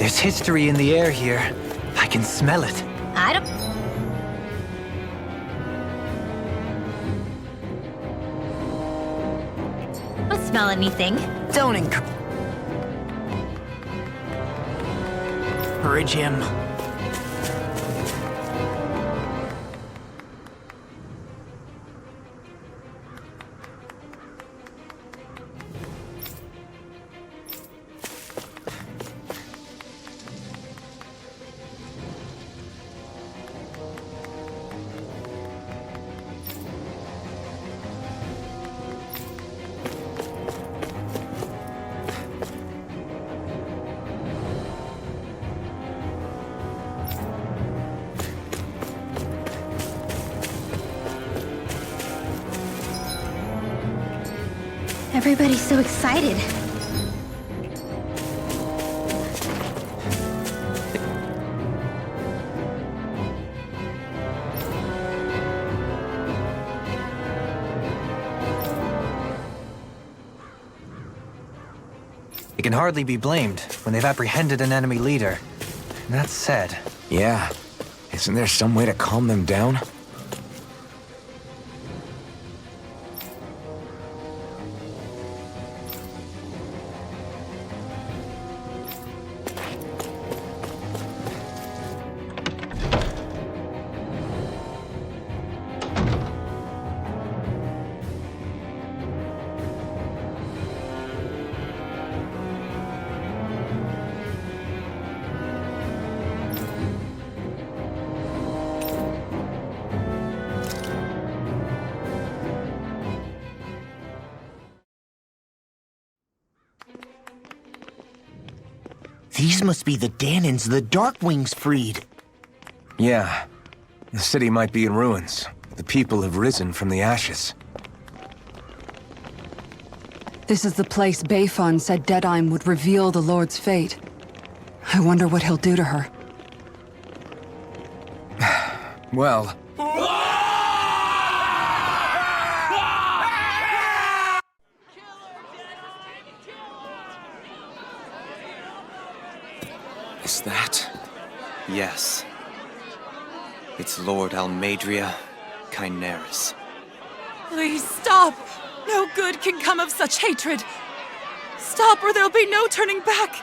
There's history in the air here. I can smell it. I don't... smell anything. Don't encourage him. Everybody's so excited. They can hardly be blamed when they've apprehended an enemy leader. That said... Yeah. Isn't there some way to calm them down? These must be the Danans the Darkwings freed. Yeah. The city might be in ruins. The people have risen from the ashes. This is the place Bayfon said Deadime would reveal the Lord's fate. I wonder what he'll do to her. Well... Is that... Yes. It's Lord Almadria Kynaris. Please stop! No good can come of such hatred! Stop or there'll be no turning back!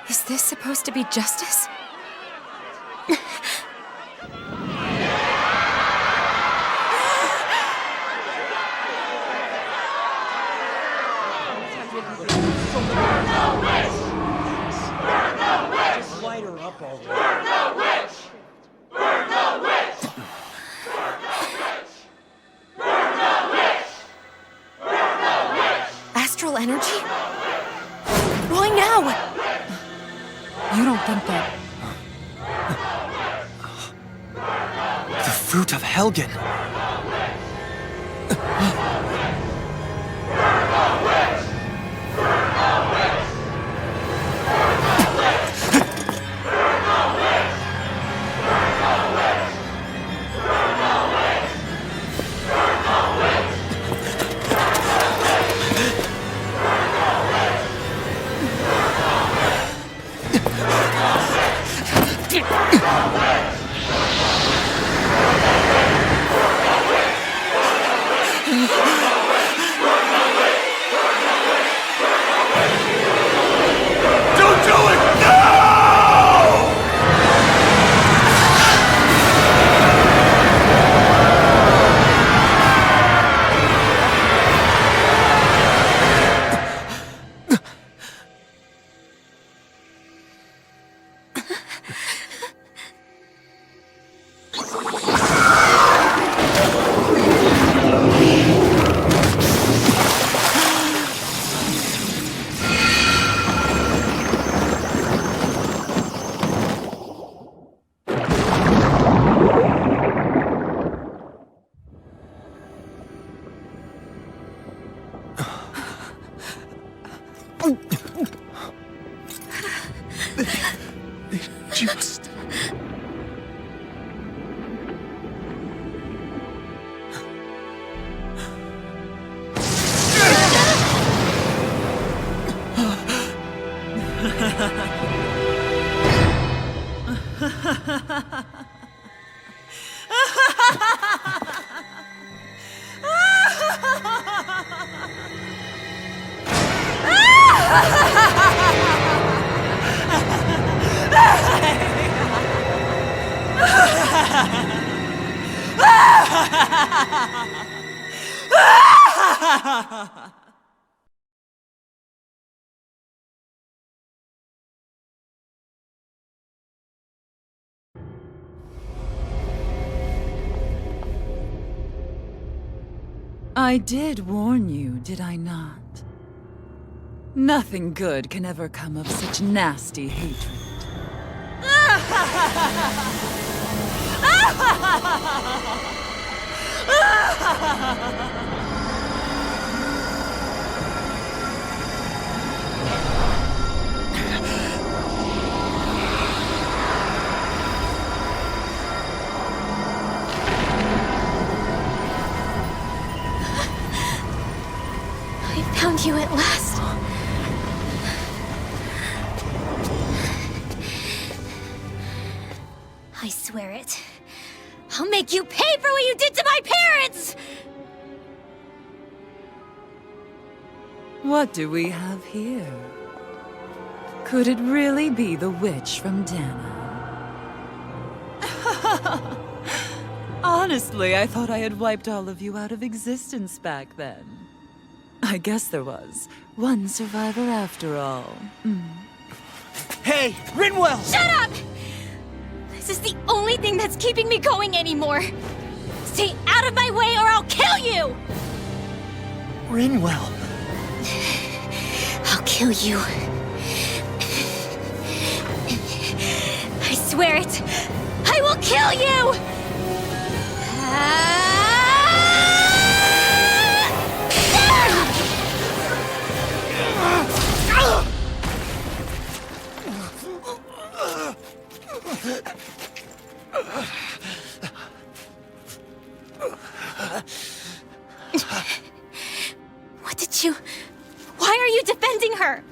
Is this supposed to be justice? Astral energy? Why now? You don't think that... The fruit of Helgen! No! I did warn you, did I not? Nothing good can ever come of such nasty hatred. I found you at last. I swear it. I'll make you pay for what you did to my parents! What do we have here? Could it really be the witch from Dana? Honestly, I thought I had wiped all of you out of existence back then. I guess there was one survivor after all. Hey, Rinwell! Shut up! This is the only thing that's keeping me going anymore. Stay out of my way or I'll kill you! Rinwell. I'll kill you. I swear it. I will kill you! What did you... Why are you defending her?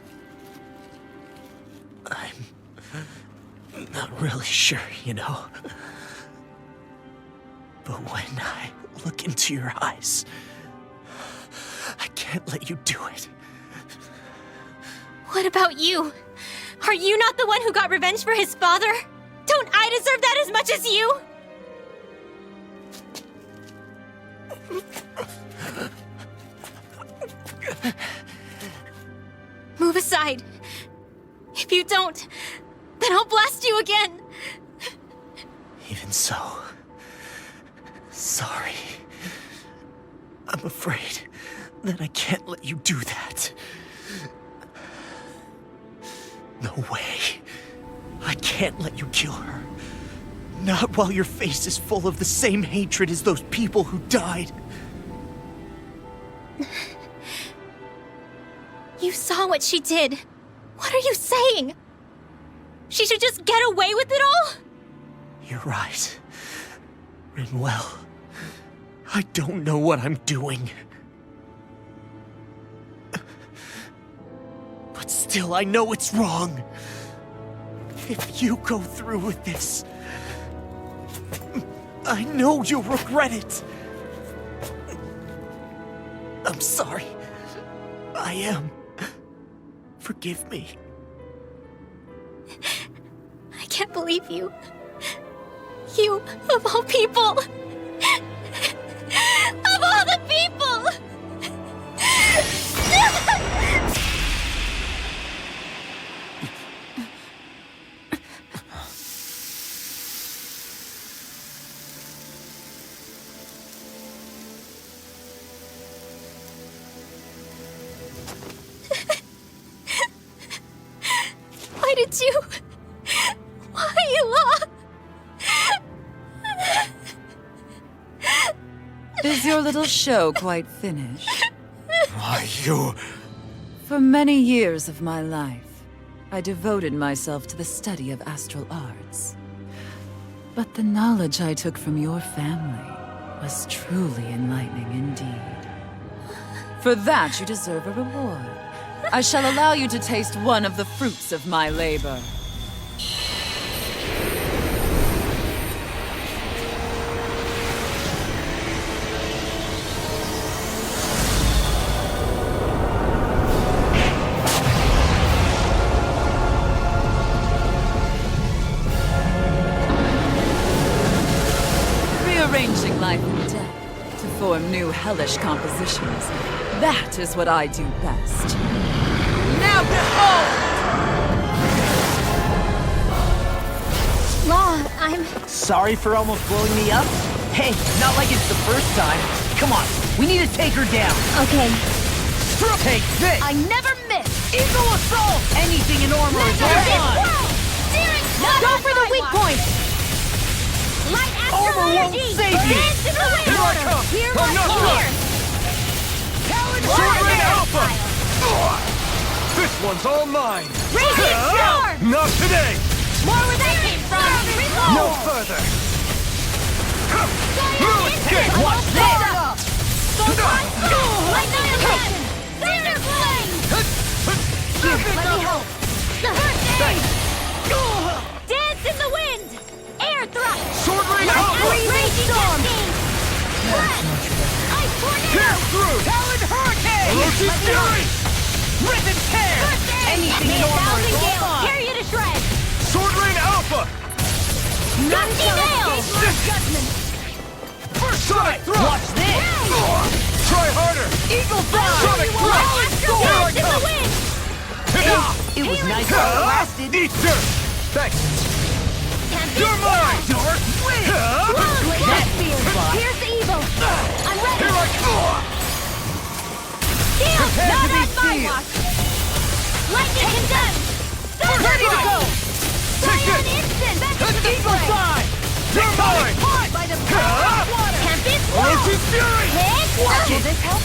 I'm not really sure, you know. But when I look into your eyes, I can't let you do it. What about you? Are you not the one who got revenge for his father? Don't I deserve that as much as you? Move aside. If you don't, then I'll blast you again. Even so, sorry. I'm afraid that I can't let you do that. No way. I can't let you kill her. Not while your face is full of the same hatred as those people who died. You saw what she did. What are you saying? She should just get away with it all? You're right. Rinwell. I don't know what I'm doing. But still, I know it's wrong. If you go through with this, I know you'll regret it. I'm sorry. I am. Forgive me. I can't believe you. You, of all people. Of all the people! Why did you... Why you all... Is your little show quite finished? Why, you... For many years of my life, I devoted myself to the study of astral arts. But the knowledge I took from your family was truly enlightening indeed. For that, you deserve a reward. I shall allow you to taste one of the fruits of my labor. hellish compositions. That is what I do best. Now behold! Law, I'm... Sorry for almost blowing me up? Hey, not like it's the first time. Come on, we need to take her down. Okay. Take this! I never miss! Eagle Assault! Anything in armor is all mine! Go for the weak point! Light astral Armor won't energy! save you! Dance in the wind! Here I come! Here I'm not here! Talon Sword Rain Warrior Alpha! style. This one's all mine! Radiant storm! Not today! More where that came from! No further! Instant! Watch this! Light annihilation! Thunder flame! Here, let me help! First aid! Dance in the wind! Air thrust! Sword Rain Alpha! Raging cascade! Breath! Ice tornado! Pierce through! Talon Hurricane! Orochi's Let me help. Fury! Rip and tear! First aid! Anything May in a armor thousand is all gales mine! tear you to shreds! Sword Rain Alpha! Gusty nail! Sonic Thrust! Watch this! Try harder! Eagle Fly! Sonic Thrust! Astral Here I dance in the come! wind! It was nice while it lasted. Eat dirt! Thanks! Tempest You're mine! Dark Wind! That spear! Here's the evil! I'm ready! Here I come! Shield! Prepare Not to be on my sealed. watch! Lightning condemned! Ready to go! Cyan instant! Back into the Eagle fray! Fly! You're mine! By the power of water! Tempest flow! Orochi's Fury! Hit! Will this help?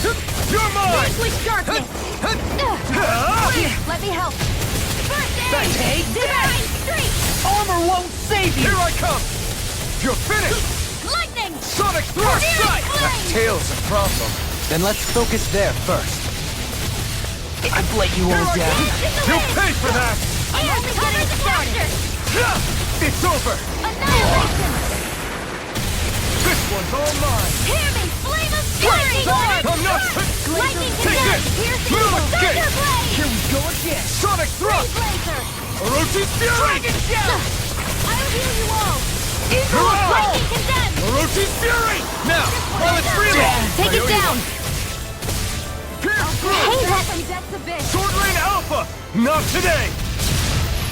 You're mine! Vanquish darkness! Here, let me help! First aid! Take Divine streak! Armor won't save you! Here I come! You're finished! Lightning! Sonic Thrust! Searing flame! Tail's a problem. Then let's focus there first. I've let you all down. Dance in the You'll wind! pay for that! I'm only getting started! It's over! Annihilation! This one's all mine! Hear me! Flame of fury! I'm not... Lightning Take condemned! this! Here's the Move evil! escape! Thunder blade! Here we go again. Sonic Thrust! Blazer! Orochi's Fury! I'll heal you all! Hurrah! Lightning condemned! Orochi's Fury! Now, while it's reload! Take it down! Pierce through! Hey, that from depths abyss! Sword Rain Alpha! Not today!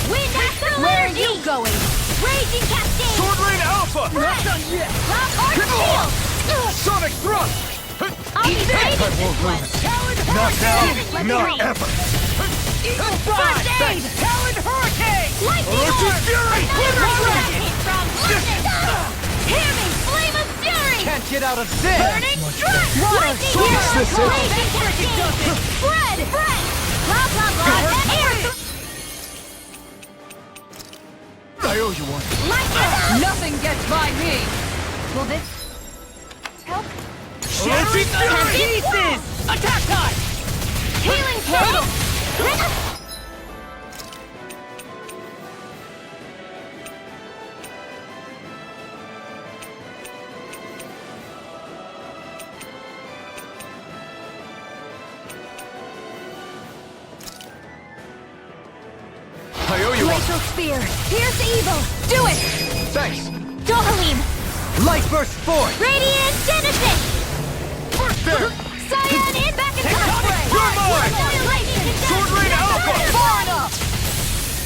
Wind astral energy! Where are you going? Raging cascade! Sword Rain Alpha! Not done yet! Cloud Arc shield! Sonic Thrust! I'll be ready to Not now, not ever! Eagle Fly! First aid! Talon Hurricane! Lightning Orochi's orb! Fury! Lightning from lightning! Hear me! Flame of fury! Can't get out of this! Burning strike! Lightning here! Raging cascade! Spread! Spread! Cloud and air! I owe you one. Lightning! Nothing gets by me! Will this help? Orochi's Fury! Pieces! Attack time! Healing portal! I owe you one. Glacial spear! Here's the evil! Do it! Thanks. Dohalim! Light burst forth! Radiant Genesis! First there! Cyan in! Back in cosplay! You're mine! Annihilation condemned! Sword Rain Alpha! Far enough!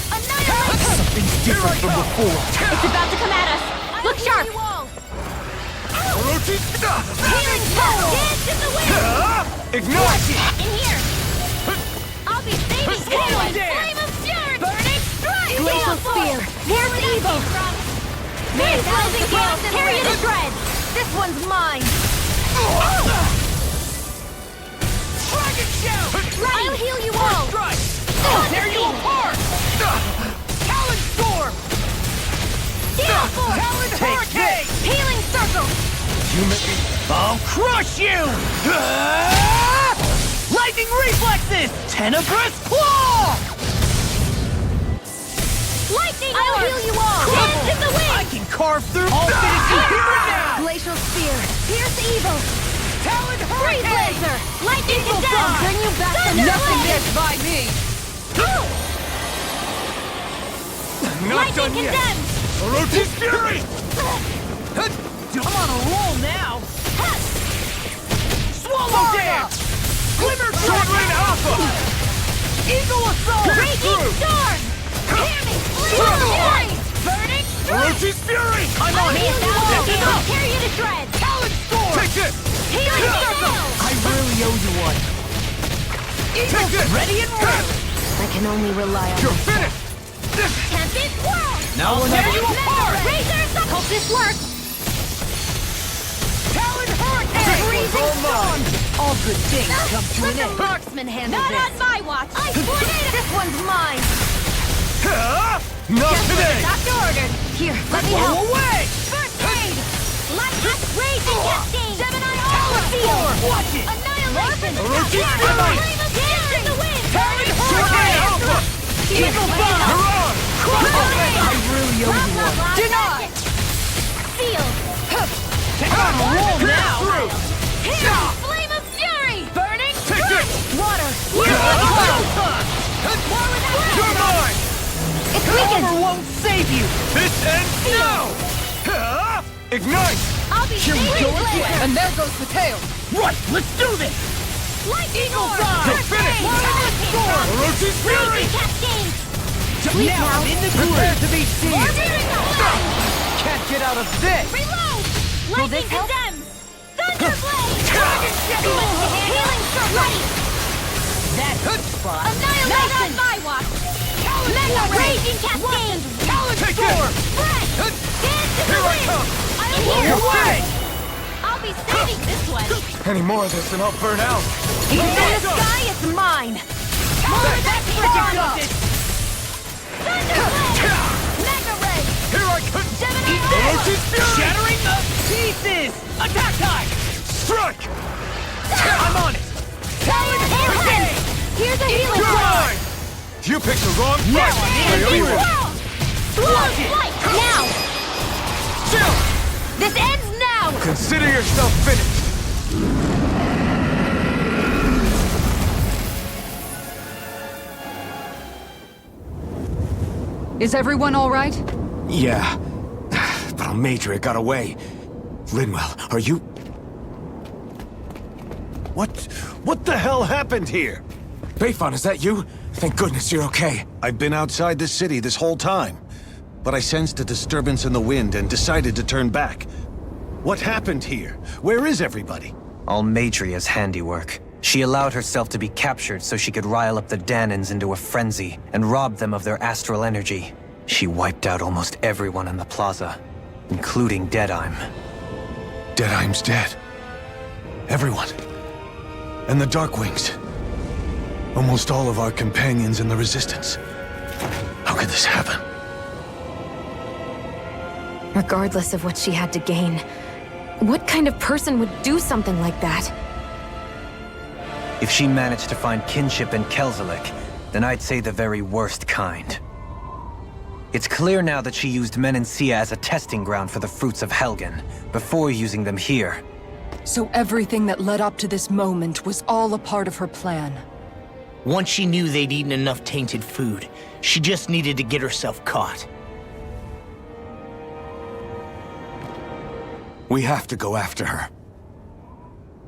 Annihilation! Something's different from before. It's about to come at us! Look sharp! Orochi's... Healing power! Dance in the wind! Ignite! In here! I'll be saving Taylor! Flame of fury! Burning strike! Glacial spear! Here's the evil! May rising gales tear you to shreds! This one's mine! Dragon Shout! I'll heal you all! Strike! Tear you apart! Talon Storm! Heal force! Talon Hurricane! Healing circle! I'll crush you! Lightning Reflexes! Tenebrous Claw! Lightning I'll heal you all! Dance in the wind! I can carve through all finish you here now! Glacial spear! Here's the evil! Talon Free Hurricane! blazer! Lightning Eagle condemned! Fly! Bring you back to Nothing gets by me! Not Lightning done yet! condemned! Orochi's Fury! I'm on a roll now! Swallow dance! Glimmer Sword Rain Alpha! Eagle Assault! Raging Storm! Hammy! Flame! Burning Strike! Orochi's Fury! I'm on Heal you all! I'll tear you to shreds! Talon Storm! Take this! Healing Circle! I really owe you one. Take this! Ready and ready! I can only rely on You're finished! Tempest Whirl! Now we'll tear you apart! Razor Assault! Hope this works! Talon Hurricane! Freezing Storm! All good things come to an end. Marksman handle Not on my watch! Ice Tornado! This one's mine! Not today! Doctor ordered! Here, let me Blow help! away! First aid! Lightning Raging Cascade! Gemini Aura Field! Watch it! Annihilation! Orochi Flame Fury! of Dance in the wind! Talon Hurricane Alpha! Eagle Bomb! You're on! I really owe you one. Denied! Sealed! Take on a roll now! Here! Flame of Fury! Burning Take this! Water! You're War without mine! It's weakened! Armor won't save you! This ends now! Ignite! I'll be Here we go again! And there goes the tail. Right, let's do this! Lightning Eagle Storm! Dive! You're finished! War without Storm! Orochi's Fury! Raging Cascade! Now I'm in the Prepare to be seen! Mortar! Can't get out of this! Reload! Will this Lightning help? condemns! Thunderblade! Healing for right! That's fun. Annihilation! On my watch! Mega Raging Cascade! Take this! Spread! Dance in the Here I wind! come! I'll Blow heal away! I'll be saving this one! Any more of this and I'll burn out. In the sky, it's mine! That's freaking justice! Thunderblade! Mega Ray! Here I come! Gemini Orochi's Fury! Shattering the pieces! Attack time! Strike! I'm on it! Talon Hurricane! Here's a healing You're blow! mine! You picked the wrong Now fight. I'm in Naomi. the Slow flight! Now! Chill! This ends now! Consider yourself finished. Is everyone all right? Yeah, but Almeidrea got away. Linwell, are you... What the hell happened here? Bayfon, is that you? Thank goodness you're okay. I've been outside the city this whole time, but I sensed a disturbance in the wind and decided to turn back. What happened here? Where is everybody? Almeidria's handiwork. She allowed herself to be captured so she could rile up the Danans into a frenzy and rob them of their astral energy. She wiped out almost everyone in the plaza, including Deadheim. Deadheim's dead. Everyone. And the Darkwings. Almost all of our companions in the Resistance. How could this happen? Regardless of what she had to gain, what kind of person would do something like that? If she managed to find kinship in Kelzelik, then I'd say the very worst kind. It's clear now that she used Menancia as a testing ground for the fruits of Helgen, before using them here. So everything that led up to this moment was all a part of her plan. Once she knew they'd eaten enough tainted food, she just needed to get herself caught. We have to go after her.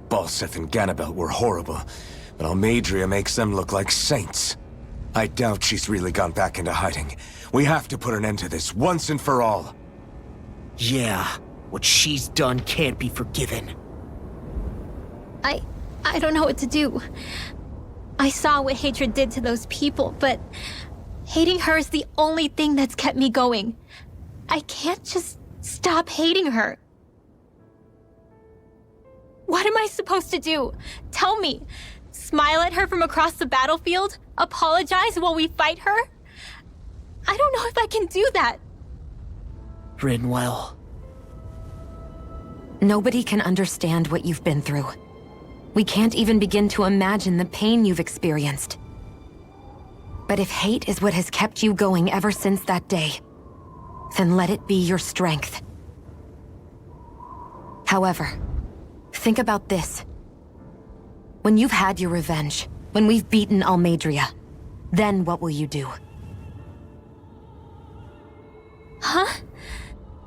Balseth and Ganabelt were horrible, but Almeidrea makes them look like saints. I doubt she's really gone back into hiding. We have to put an end to this once and for all. Yeah, what she's done can't be forgiven. I don't know what to do. I saw what hatred did to those people, but hating her is the only thing that's kept me going. I can't just stop hating her. What am I supposed to do? Tell me. Smile at her from across the battlefield? Apologize while we fight her? I don't know if I can do that. Rinwell. Nobody can understand what you've been through. We can't even begin to imagine the pain you've experienced. But if hate is what has kept you going ever since that day, then let it be your strength. However, think about this. When you've had your revenge, when we've beaten Almeidrea, then what will you do? Huh?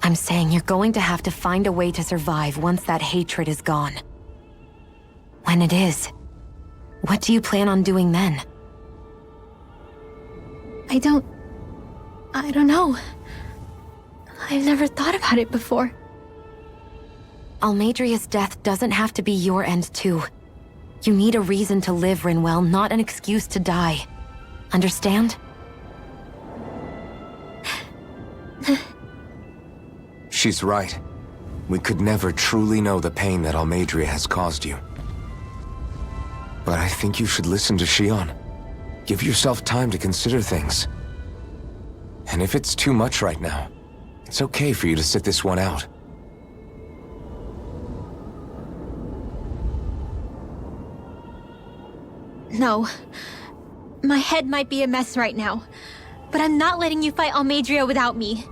I'm saying you're going to have to find a way to survive once that hatred is gone. When it is, what do you plan on doing then? I don't know. I've never thought about it before. Almadria's death doesn't have to be your end too. You need a reason to live, Rinwell, not an excuse to die. Understand? She's right. We could never truly know the pain that Almadria has caused you. But I think you should listen to Shionne. Give yourself time to consider things. And if it's too much right now, it's okay for you to sit this one out. No. My head might be a mess right now, but I'm not letting you fight Almadria without me.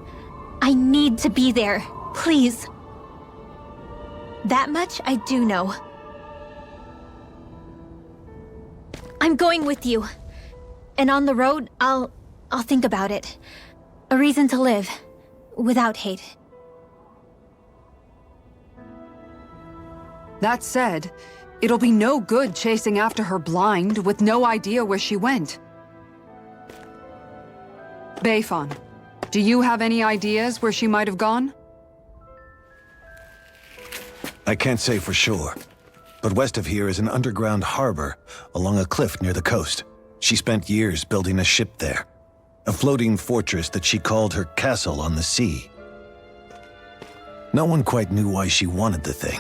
I need to be there. Please. That much I do know. I'm going with you. And on the road, I'll think about it. A reason to live. Without hate. That said, it'll be no good chasing after her blind with no idea where she went. Bayfon, do you have any ideas where she might have gone? I can't say for sure, but west of here is an underground harbor along a cliff near the coast. She spent years building a ship there. A floating fortress that she called her castle on the sea. No one quite knew why she wanted the thing.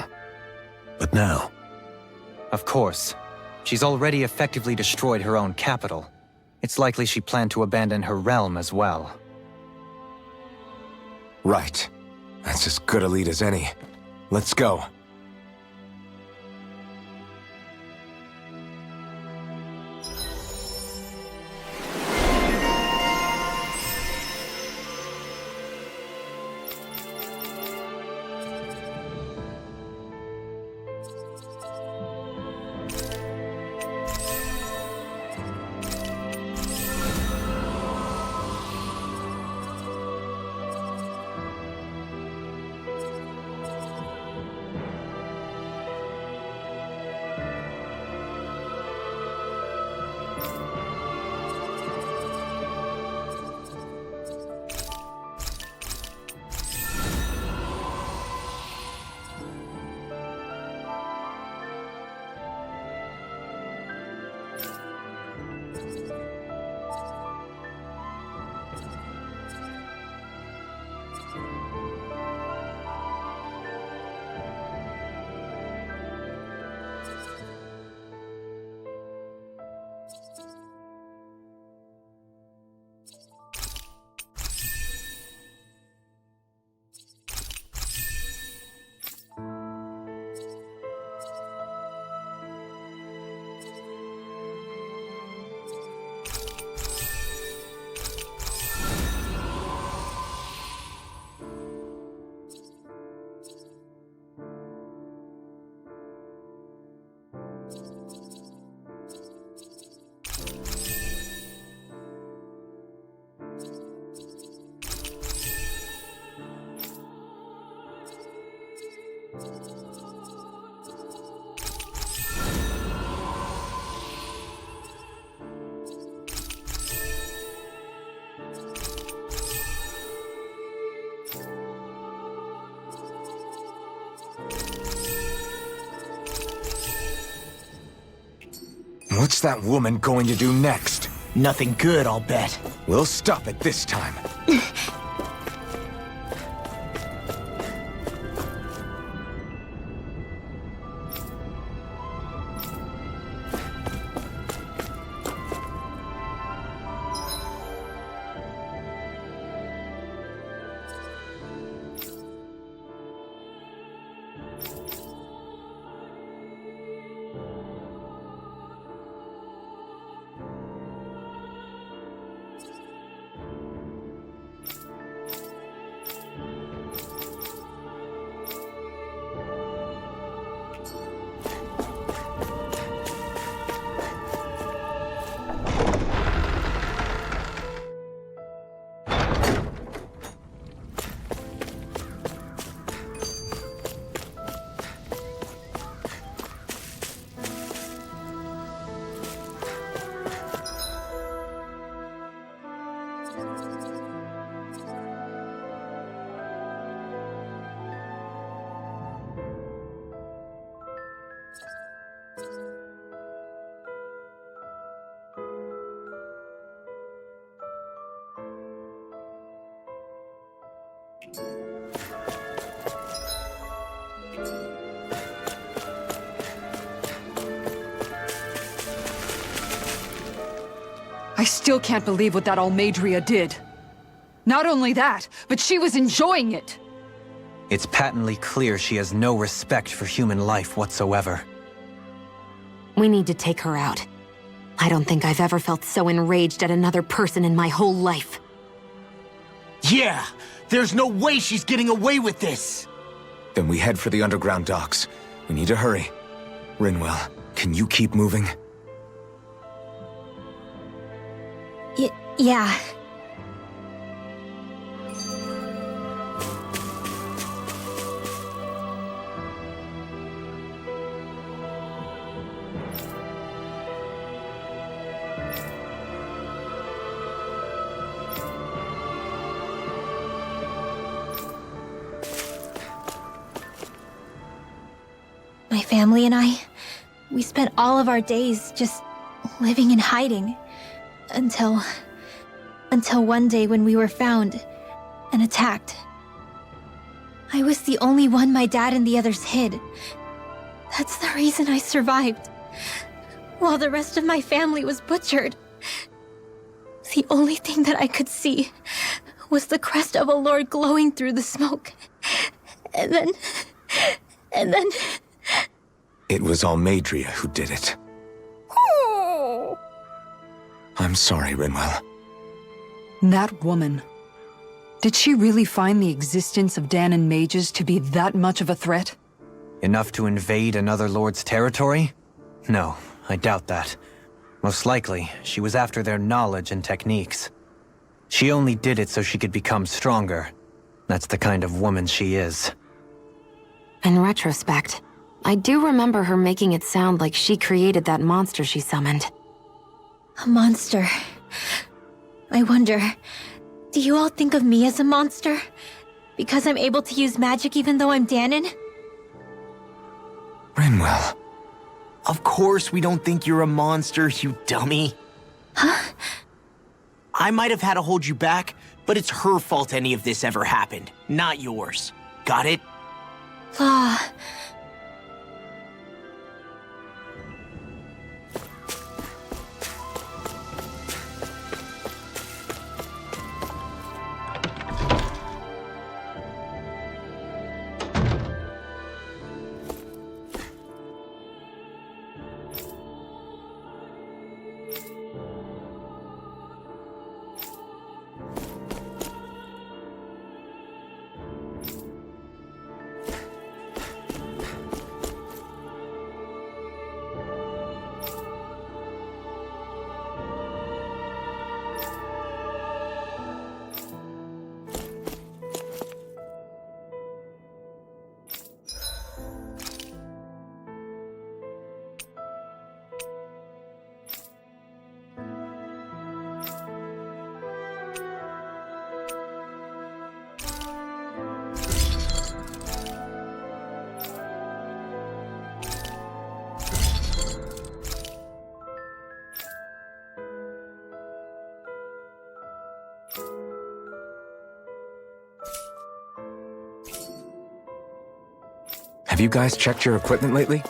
But now... Of course. She's already effectively destroyed her own capital. It's likely she planned to abandon her realm as well. Right. That's as good a lead as any. Let's go. What's that woman going to do next? Nothing good, I'll bet. We'll stop it this time. I still can't believe what that Almeidrea did. Not only that, but she was enjoying it. It's patently clear she has no respect for human life whatsoever. We need to take her out. I don't think I've ever felt so enraged at another person in my whole life. Yeah! There's no way she's getting away with this! Then we head for the underground docks. We need to hurry. Rinwell, can you keep moving? Yeah. My family and I, we spent all of our days just living in hiding. Until one day when we were found and attacked. I was the only one my dad and the others hid. That's the reason I survived. While the rest of my family was butchered. The only thing that I could see was the crest of a lord glowing through the smoke. And then... It was Almeidrea who did it. Oh. I'm sorry, Rinwell. That woman. Did she really find the existence of Dahnan mages to be that much of a threat? Enough to invade another lord's territory? No, I doubt that. Most likely, she was after their knowledge and techniques. She only did it so she could become stronger. That's the kind of woman she is. In retrospect, I do remember her making it sound like she created that monster she summoned. A monster. I wonder, do you all think of me as a monster? Because I'm able to use magic even though I'm Dahnan? Rinwell. Of course we don't think you're a monster, you dummy. Huh? I might have had to hold you back, but it's her fault any of this ever happened, not yours. Got it? Law. Have you guys checked your equipment lately?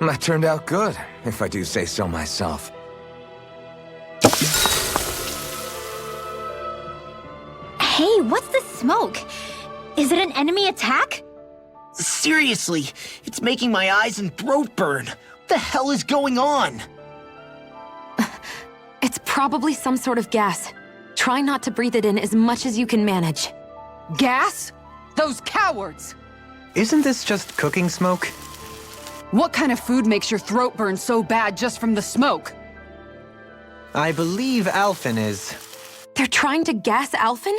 That turned out good, if I do say so myself. Hey, what's the smoke? Is it an enemy attack? Seriously, it's making my eyes and throat burn. What the hell is going on? It's probably some sort of gas. Try not to breathe it in as much as you can manage. Gas? Those cowards! Isn't this just cooking smoke? What kind of food makes your throat burn so bad just from the smoke? I believe Alphen is... They're trying to gas Alphen?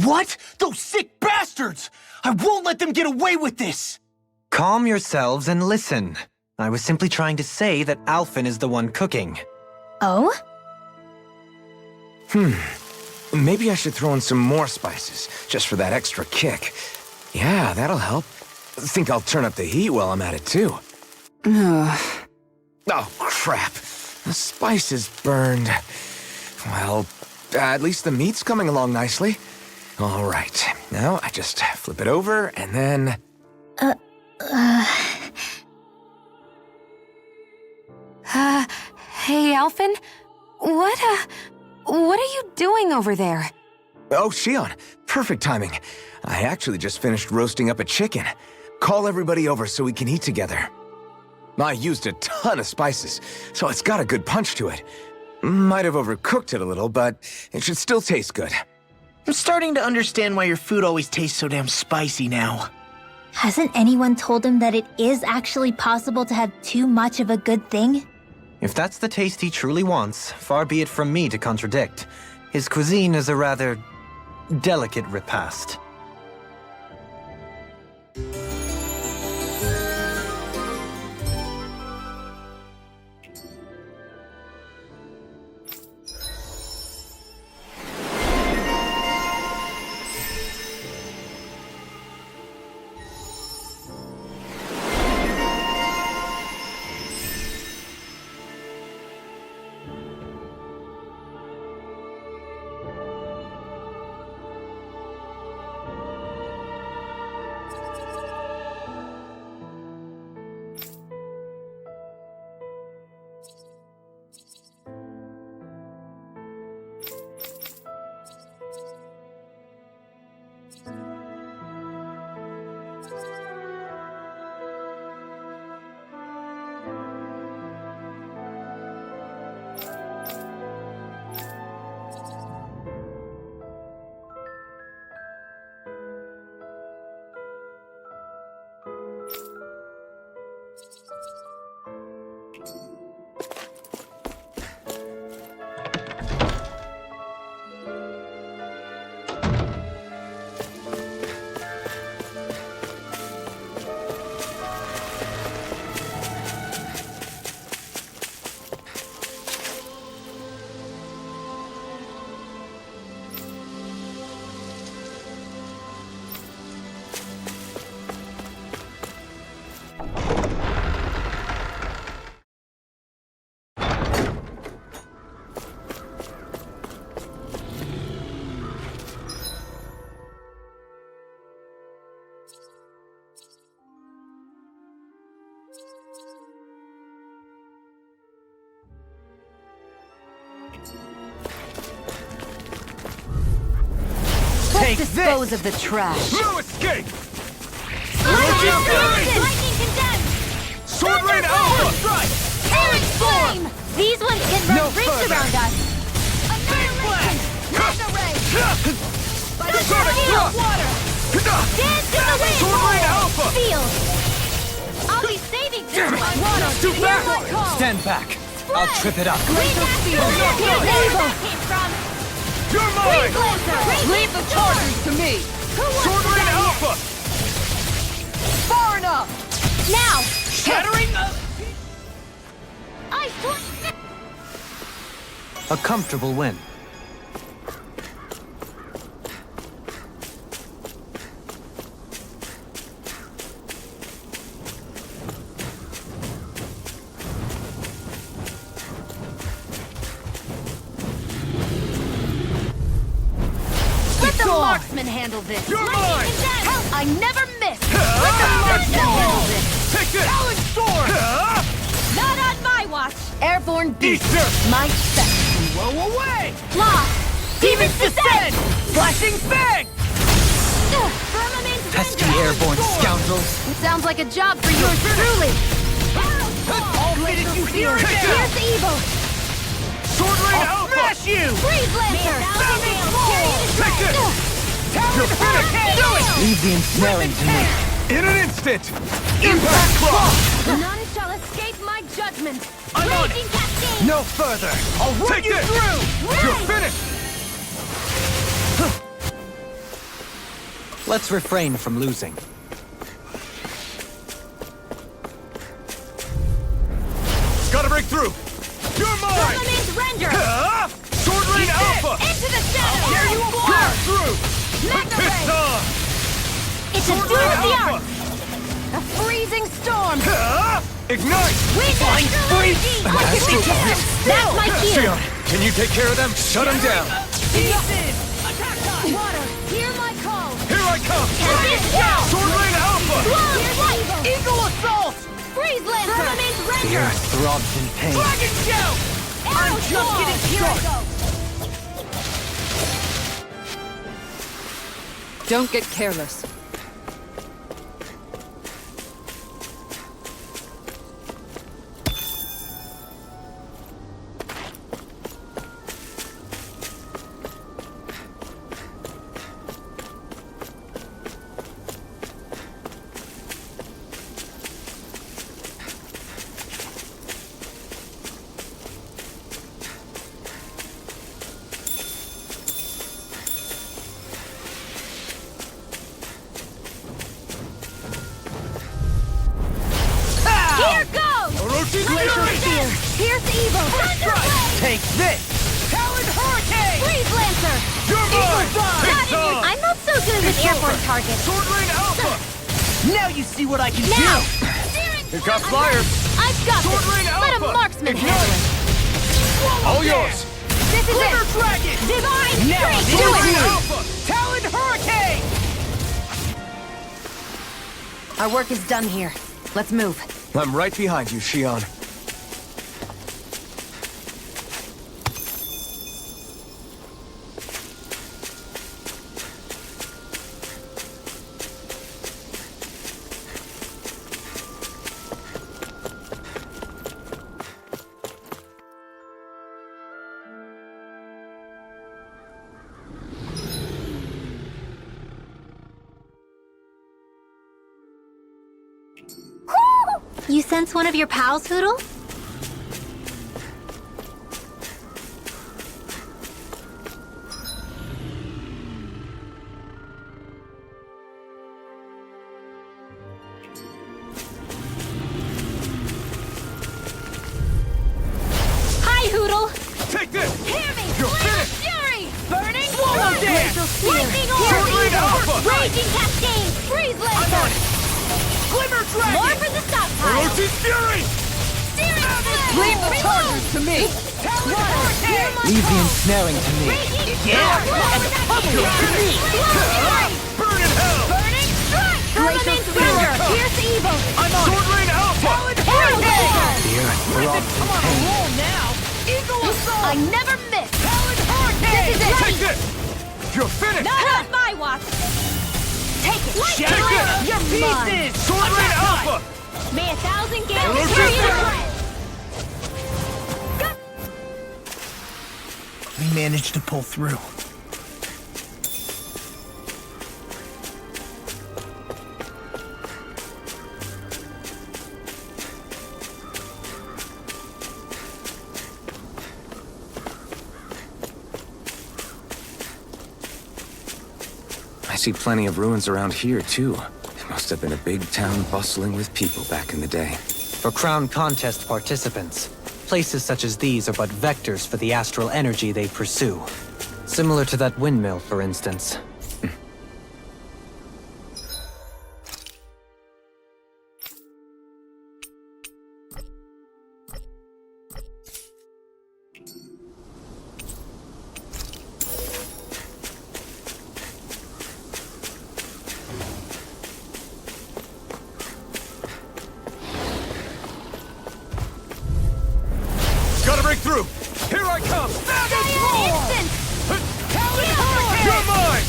What? Those sick bastards! I won't let them get away with this! Calm yourselves and listen. I was simply trying to say that Alphen is the one cooking. Oh? Maybe I should throw in some more spices, just for that extra kick. Yeah, that'll help. Think I'll turn up the heat while I'm at it, too. Oh, crap. The spice is burned. Well, at least the meat's coming along nicely. All right. Now, I just flip it over, and then... Hey, Alphen? What are you doing over there? Oh, Shion. Perfect timing. I actually just finished roasting up a chicken. Call everybody over so we can eat together. I used a ton of spices, so it's got a good punch to it. Might have overcooked it a little, but it should still taste good. I'm starting to understand why your food always tastes so damn spicy now. Hasn't anyone told him that it is actually possible to have too much of a good thing? If that's the taste he truly wants, far be it from me to contradict. His cuisine is a rather delicate repast. Let's dispose of the trash. No escape! Lightning condemned! Sword Rain Alpha! Strike! Parent Flame! These ones can run No rings further. around us! Annihilation! Mega Ray! Sonic Thrust! Water! Dance in the wind! Sword Rain Alpha! Field! I'll be saving this Damn it! one! Water! Too Hear fast! my call! Stand back! I'll trip it up. Glacial Field! Here's where that came from! You're mine! Leave the chargers to me! Who wants Sword to Rain die Alpha! Far enough! Now! Shattering? I swear! A comfortable win. Let the marksman handle this! You're mine! I never miss! Let the marksman handle this! Take this! Talon Storm! Not on my watch! Airborne beast! Easter! My specialty! Blow away! Lost! Demons descend! Flashing Fang! Firmament Pesky Vendor! airborne scoundrels! Sounds like a job for yours truly! Oh, did you hear it? Here's evil! Sword Rain Alpha! Smash finish you! Freeze Lancer! Take this! Talon Hurricane! Do it! Leave the ensnaring to me. In an instant! Impact Claw! None shall escape my judgment! I'm on it. Raging Cascade! No further! I'll run Take you this! through! You're finished! Let's refrain from losing. Gotta break through! You're mine! Element Render! Sword Rain Alpha! Into the shadows! Here you Clear through! Mega It's Ray! on! It's a Sword duel Rain of the Alpha! arts! A freezing storm! Ignite! Wind Astral Energy! That's my cue! Sion, can you take care of them? Shut them down! Pieces! Attack time! Water! Hear my call! Here I come! Tempest Shout! Sword Rain Alpha! Blood Flight! Eagle Assault! Freeze Lancer! Firmament The Render! earth throbs in pain. Dragon Shout! I'm Arrow just Claw! getting Here I started! go! Don't get careless. Here goes! Orochi Glacial Spear! Pierce Evil! Take this! Talon Hurricane! Freeze Lancer! You're mine! Not It's in your... on! I'm not so good with airborne targets. Sword Rain Alpha! Now you see what I can Now! do! You've got flyers! I've got Sword this! Rain Let a Alpha! marksman handle it! All yours! This is Glimmer it! Dragon! Divine Now Strength! this Do is it! you! Alpha! Talon Hurricane! Our work is done here. Let's move. I'm right behind you, Xion. You sense one of your pals, Hoodle? Hi, Hoodle! Take this! Hear me! You're Flame of finished! Fury! Burning Swallow Strike! Dance! Glacial Spear! Lightning Sword Orb! Rain Alpha! Raging Cascade! Freeze Lancer! Glimmer Dragon! More for the stockpile! Orochi's Fury! Searing Flame! Leave the chargers to me! Talon Hurricane! Leave the ensnaring to me. Raging Yeah, Storm! and the puzzle to me! Burn in hell! Burning Strike! Glacial Firmament Spear! Render! Pierce Evil! I'm on Sword it! Rain Alpha! Talon Arrow Hurricane! Laser! The earth throbs in I'm on a pain. roll now! Eagle Assault! I never miss! Talon Hurricane! This is it! Take this! You're finished! Not on my watch! Take it! Shatter your pieces! Sword Rain Alpha! May 1,000 gales Arrow carry you Laser! to bread! We managed to pull through. I see plenty of ruins around here, too. It must have been a big town bustling with people back in the day. For Crown Contest participants, places such as these are but vectors for the astral energy they pursue. Similar to that windmill, for instance. Gotta break through! Here I come! Instant! You're mine!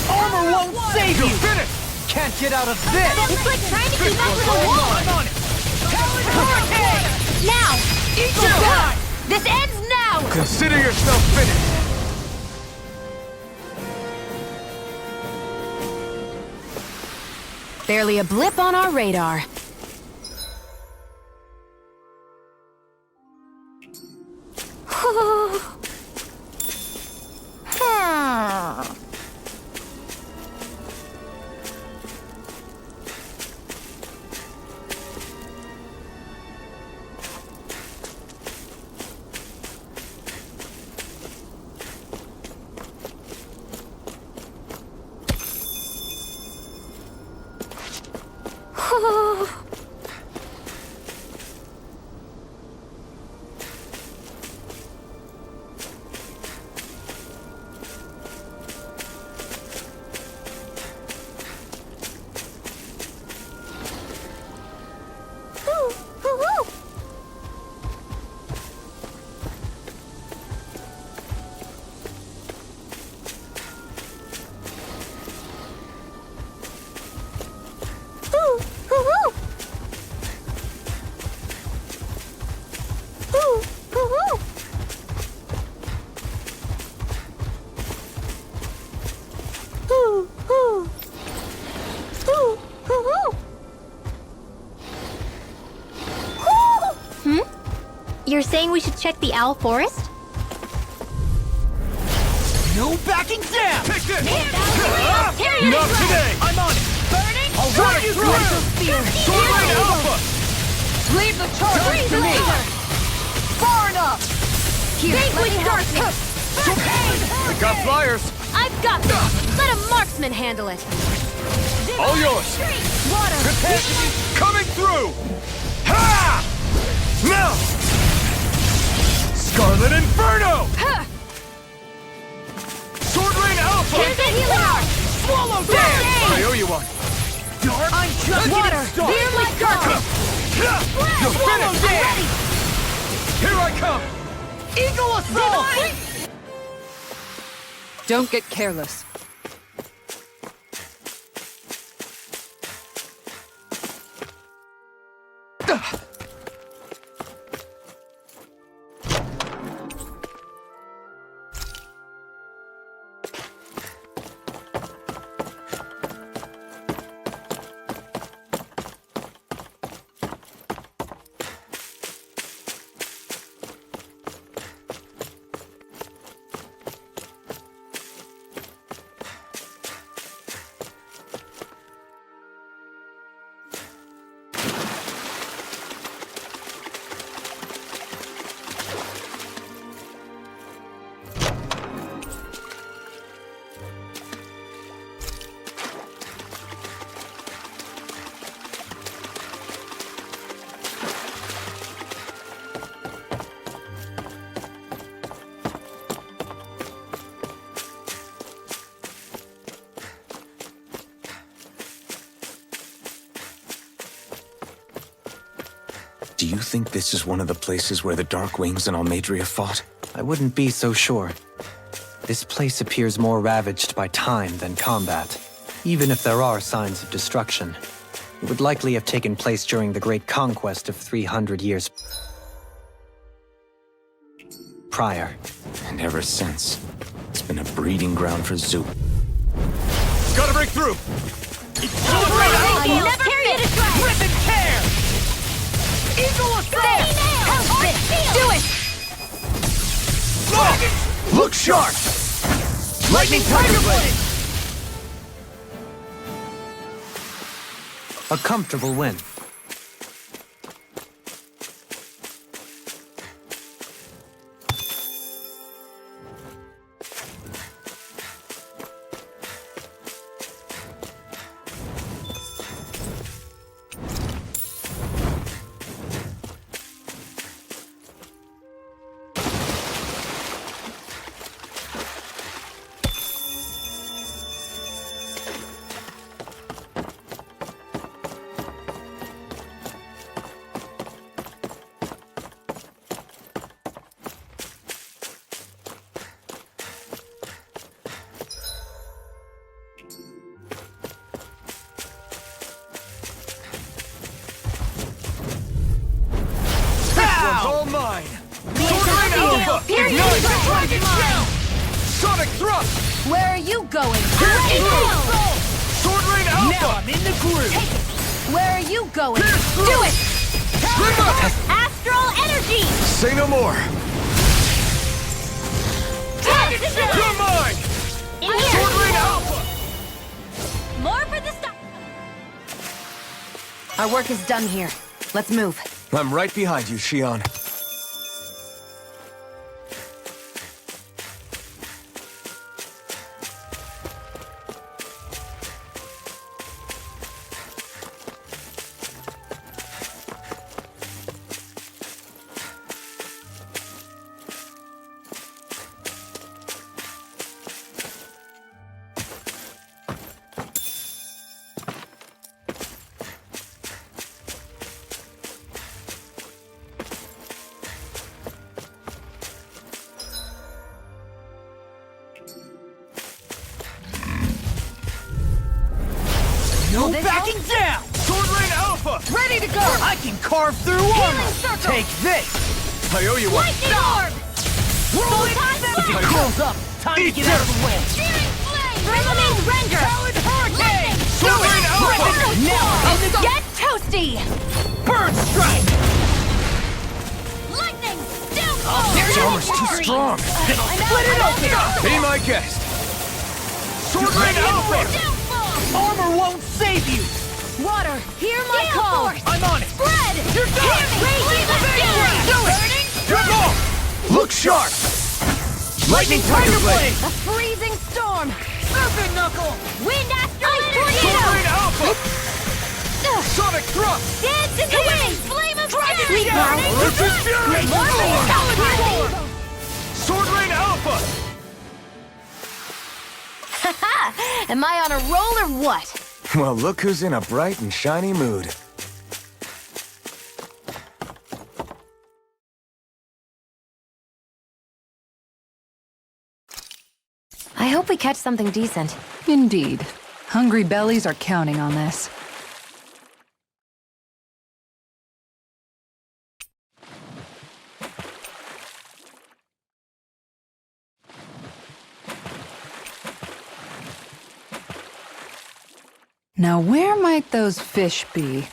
Armor won't save You're you! finished! Can't get out of this! It's like trying to keep up with a wall! I'm on it! Talon Hurricane! Now! Eagle Fly! This ends now! Consider yourself finished! Barely a blip on our radar. You're saying we should check the Owl Forest? No backing down! Take this! Not today! I'm on it! Burning! I'll run you through! Sword Rain Alpha! Leave the charge to me! Far enough! Here, Vanquish darkness! We got flyers! I've got this! Let a marksman handle it! All yours! Water! Catastrophe coming through! Ha! Now! Scarlet Inferno! Sword Rain Alpha! Here's a healer! Swallow down! I owe you one. Dark! I'm just Water! Fear my call! You're Swallow finished! down! Here I come! Eagle Assault! Don't get careless. Do you think this is one of the places where the Dark Wings and Almeidrea fought? I wouldn't be so sure. This place appears more ravaged by time than combat. Even if there are signs of destruction, it would likely have taken place during the Great Conquest of 300 years prior. And ever since, it's been a breeding ground for Zoo. Gotta break through! I never tear you to shreds! Rip and tear! Eagle Assault! Help it! Do it! Look sharp! Lightning Tiger Blade! A comfortable win. Period strike! Sonic thrust! Where are you going? Sword Rain Alpha! Now I'm in the groove! Where are you going? Do it! Astral energy! Say no more! You're mine! In here! Sword Rain Alpha! More for the stop! Our work is done here. Let's move. I'm right behind you, Shion. No backing down! Sword Rain Alpha! Ready to go! I can carve through armor! circle! Take this! I owe you one. Lightning orb! Roll it! If it curls up, time to get out of the way! Searing flame! Brimstone render! Talon Hurricane! Sword Rain Alpha! Now I'm in the Get toasty! Bird Strike! Lightning! Downfall! This armor's too strong. Split it open! Be my guest. Sword Rain Alpha! Downfall! Armor won't save you! Water, hear my call! I'm on it! Spread! You're done! Raging fury! Do it! You're off! Look sharp! Lightning Tiger Blade! A freezing storm! Serpent Knuckle! Wind astral Sword tornado! Rain Alpha! Sonic thrust! Dance in the wind! Flame of fury! Earth's Fury! More! Sword Rain Alpha! Am I on a roll or what? Well, look who's in a bright and shiny mood. I hope we catch something decent. Indeed. Hungry bellies are counting on this. Now where might those fish be?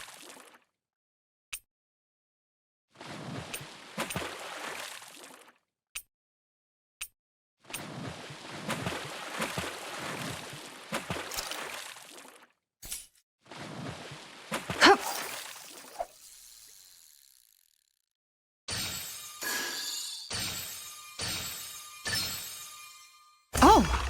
Hup. Oh!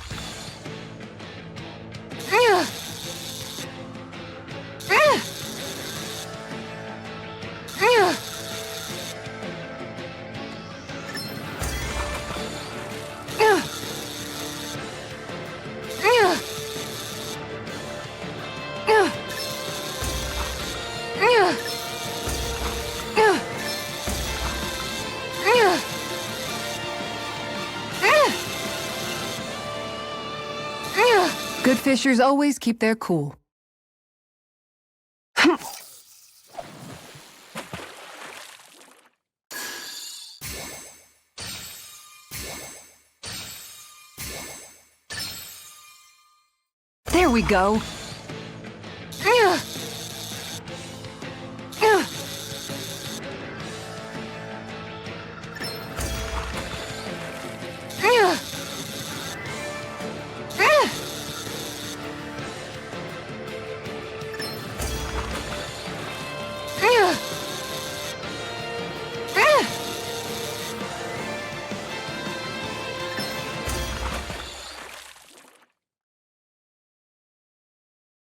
Good fishers always keep their cool. There we go.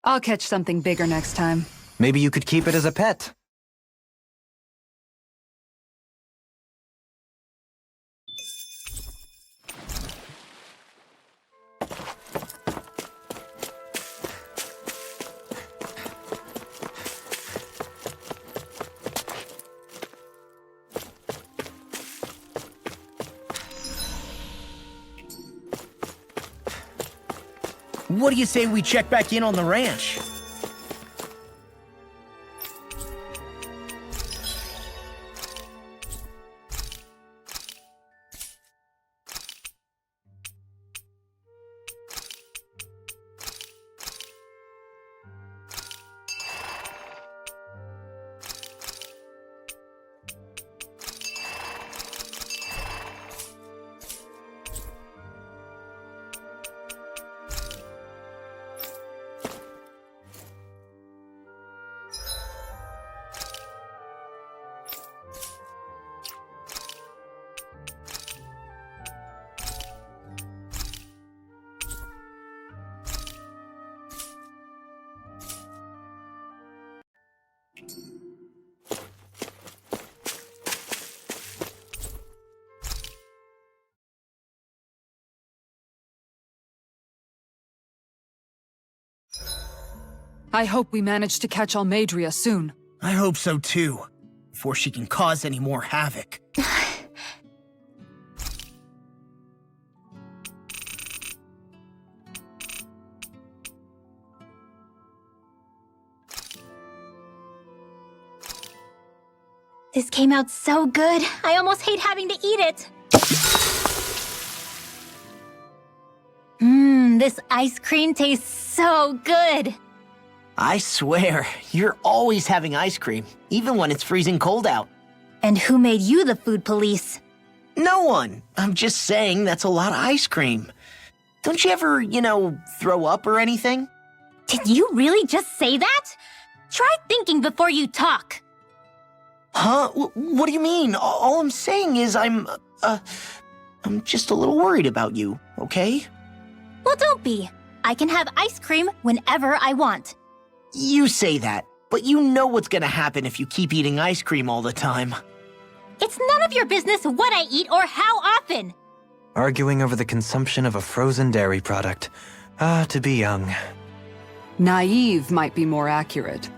I'll catch something bigger next time. Maybe you could keep it as a pet. What do you say we check back in on the ranch? I hope we manage to catch Almeidria soon. I hope so too, before she can cause any more havoc. This came out so good, I almost hate having to eat it. This ice cream tastes so good. I swear, you're always having ice cream, even when it's freezing cold out. And who made you the food police? No one. I'm just saying that's a lot of ice cream. Don't you ever, throw up or anything? Did you really just say that? Try thinking before you talk. Huh? What do you mean? All I'm saying is I'm just a little worried about you, okay? Well, don't be. I can have ice cream whenever I want. You say that, but you know what's gonna happen if you keep eating ice cream all the time. It's none of your business what I eat or how often. Arguing over the consumption of a frozen dairy product. Ah, to be young. Naive might be more accurate.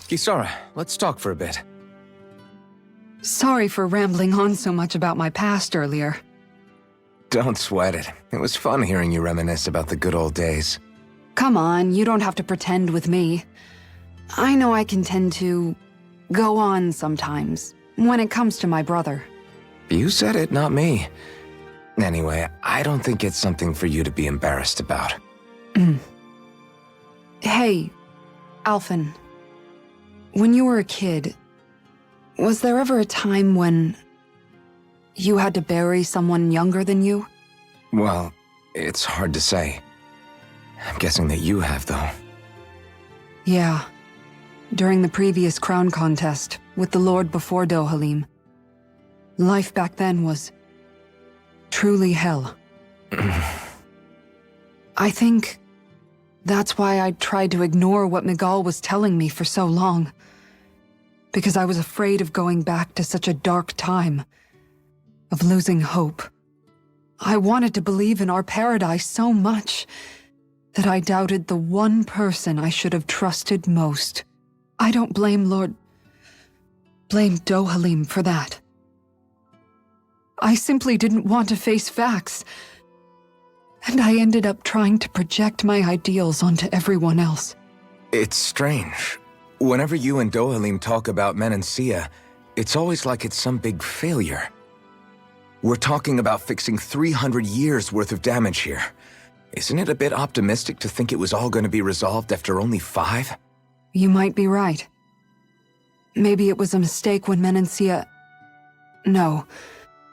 Kisara, let's talk for a bit. Sorry for rambling on so much about my past earlier. Don't sweat it. It was fun hearing you reminisce about the good old days. Come on, you don't have to pretend with me. I know I can tend to go on sometimes, when it comes to my brother. You said it, not me. Anyway, I don't think it's something for you to be embarrassed about. Hey, Alphen. When you were a kid, was there ever a time when you had to bury someone younger than you? Well, it's hard to say. I'm guessing that you have, though. Yeah. During the previous crown contest, with the Lord before Dohalim. Life back then was truly hell. I think that's why I tried to ignore what Miguel was telling me for so long. Because I was afraid of going back to such a dark time. Of losing hope. I wanted to believe in our paradise so much that I doubted the one person I should have trusted most. I don't blame blame Dohalim for that. I simply didn't want to face facts. And I ended up trying to project my ideals onto everyone else. It's strange. Whenever you and Dohalim talk about Menancia, it's always like it's some big failure. We're talking about fixing 300 years worth of damage here. Isn't it a bit optimistic to think it was all going to be resolved after only 5? You might be right. Maybe it was a mistake when Menancia... No,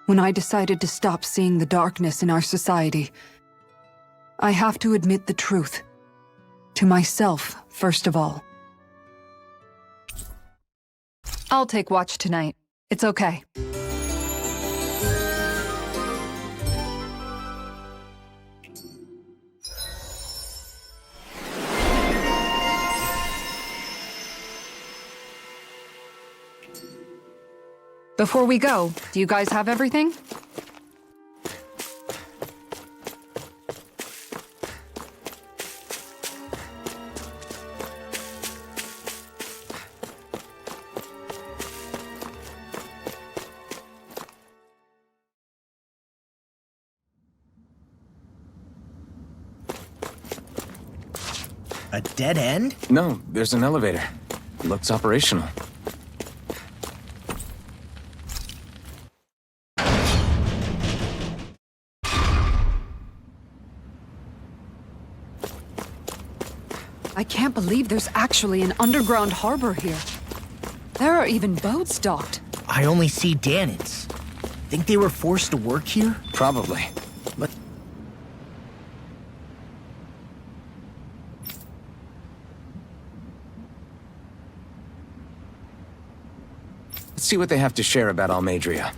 when I decided to stop seeing the darkness in our society. I have to admit the truth. To myself, first of all. I'll take watch tonight. It's okay. Before we go, do you guys have everything? A dead end? No, there's an elevator. Looks operational. I can't believe there's actually an underground harbor here. There are even boats docked. I only see Danans. Think they were forced to work here? Probably. But Let's see what they have to share about Almeidria.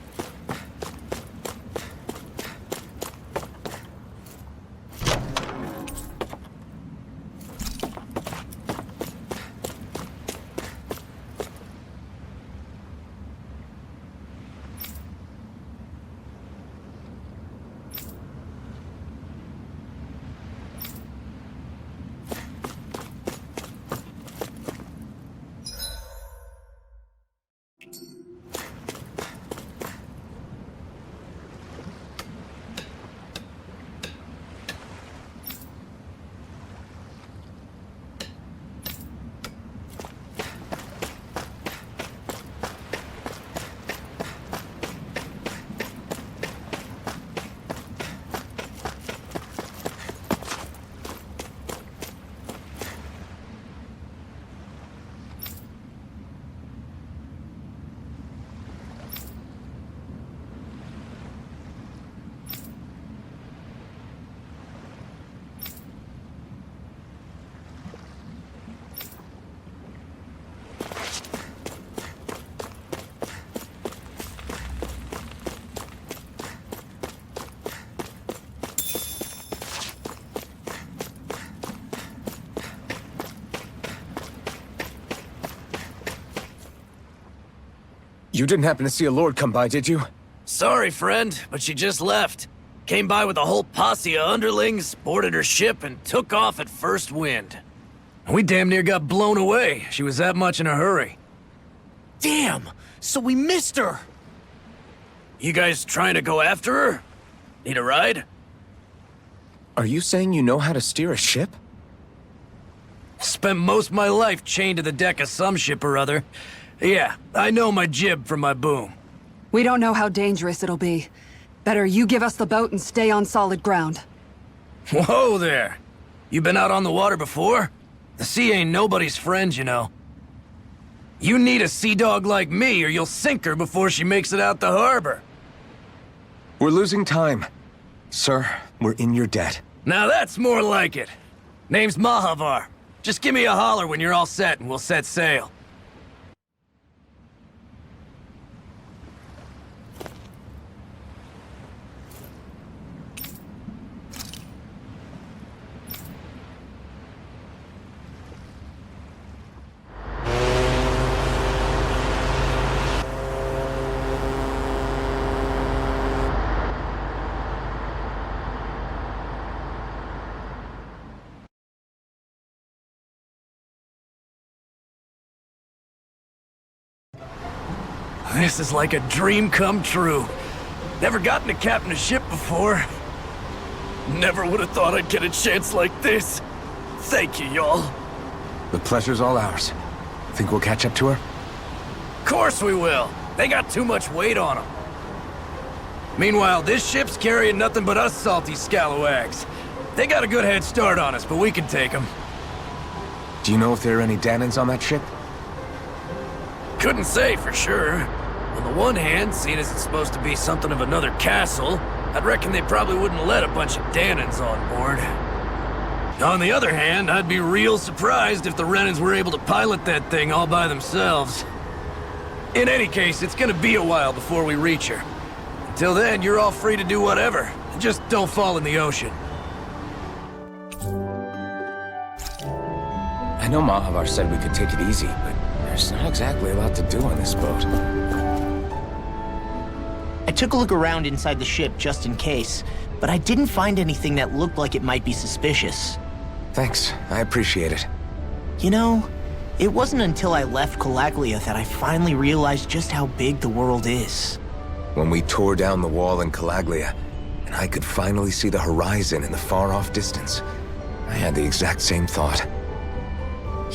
You didn't happen to see a lord come by, did you? Sorry, friend, but she just left. Came by with a whole posse of underlings, boarded her ship, and took off at first wind. We damn near got blown away. She was that much in a hurry. Damn! So we missed her! You guys trying to go after her? Need a ride? Are you saying you know how to steer a ship? Spent most of my life chained to the deck of some ship or other. Yeah, I know my jib from my boom. We don't know how dangerous it'll be. Better you give us the boat and stay on solid ground. Whoa there! You been out on the water before? The sea ain't nobody's friend, you know. You need a sea dog like me or you'll sink her before she makes it out the harbor. We're losing time. Sir, we're in your debt. Now that's more like it. Name's Mahavar. Just give me a holler when you're all set and we'll set sail. This is like a dream come true. Never gotten to captain a ship before. Never would have thought I'd get a chance like this. Thank you, y'all. The pleasure's all ours. Think we'll catch up to her? Course we will. They got too much weight on them. Meanwhile, this ship's carrying nothing but us salty scalawags. They got a good head start on us, but we can take them. Do you know if there are any Danans on that ship? Couldn't say for sure. On the one hand, seeing as it's supposed to be something of another castle, I'd reckon they probably wouldn't let a bunch of Danans on board. On the other hand, I'd be real surprised if the Renans were able to pilot that thing all by themselves. In any case, it's gonna be a while before we reach her. Until then, you're all free to do whatever. Just don't fall in the ocean. I know Mahavar said we could take it easy, but there's not exactly a lot to do on this boat. I took a look around inside the ship just in case, but I didn't find anything that looked like it might be suspicious. Thanks, I appreciate it. You know, it wasn't until I left Calaglia that I finally realized just how big the world is. When we tore down the wall in Calaglia, and I could finally see the horizon in the far-off distance, I had the exact same thought.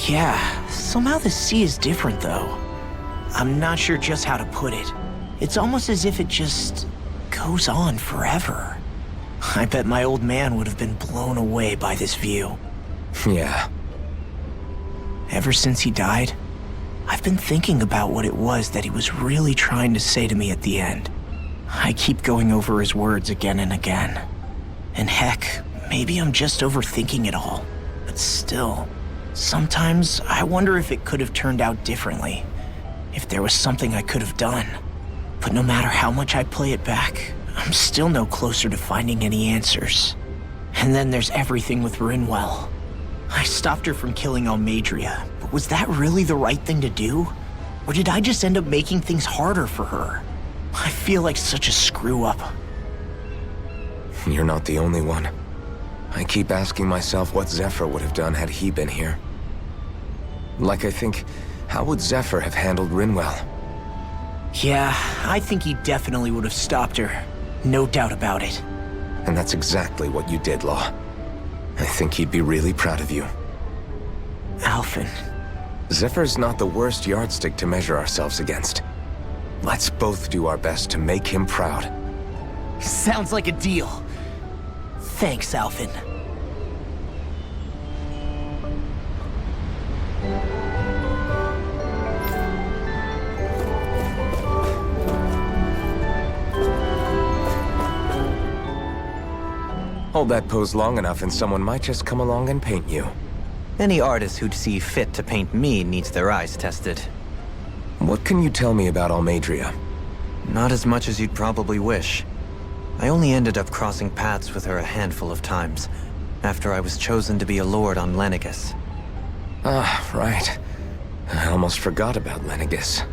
Yeah, somehow the sea is different though. I'm not sure just how to put it. It's almost as if it just goes on forever. I bet my old man would have been blown away by this view. Yeah. Ever since he died, I've been thinking about what it was that he was really trying to say to me at the end. I keep going over his words again and again. And heck, maybe I'm just overthinking it all. But still, sometimes I wonder if it could have turned out differently. If there was something I could have done. But no matter how much I play it back, I'm still no closer to finding any answers. And then there's everything with Rinwell. I stopped her from killing Almeidrea, but was that really the right thing to do? Or did I just end up making things harder for her? I feel like such a screw-up. You're not the only one. I keep asking myself what Zephyr would have done had he been here. Like I think, how would Zephyr have handled Rinwell? Yeah, I think he definitely would have stopped her. No doubt about it. And that's exactly what you did, Law. I think he'd be really proud of you. Alphen. Zephyr's not the worst yardstick to measure ourselves against. Let's both do our best to make him proud. Sounds like a deal. Thanks, Alphen. Hold that pose long enough and someone might just come along and paint you. Any artist who'd see fit to paint me needs their eyes tested. What can you tell me about Almeidrea? Not as much as you'd probably wish. I only ended up crossing paths with her a handful of times, after I was chosen to be a lord on Lenegis. Ah, right. I almost forgot about Lenegis.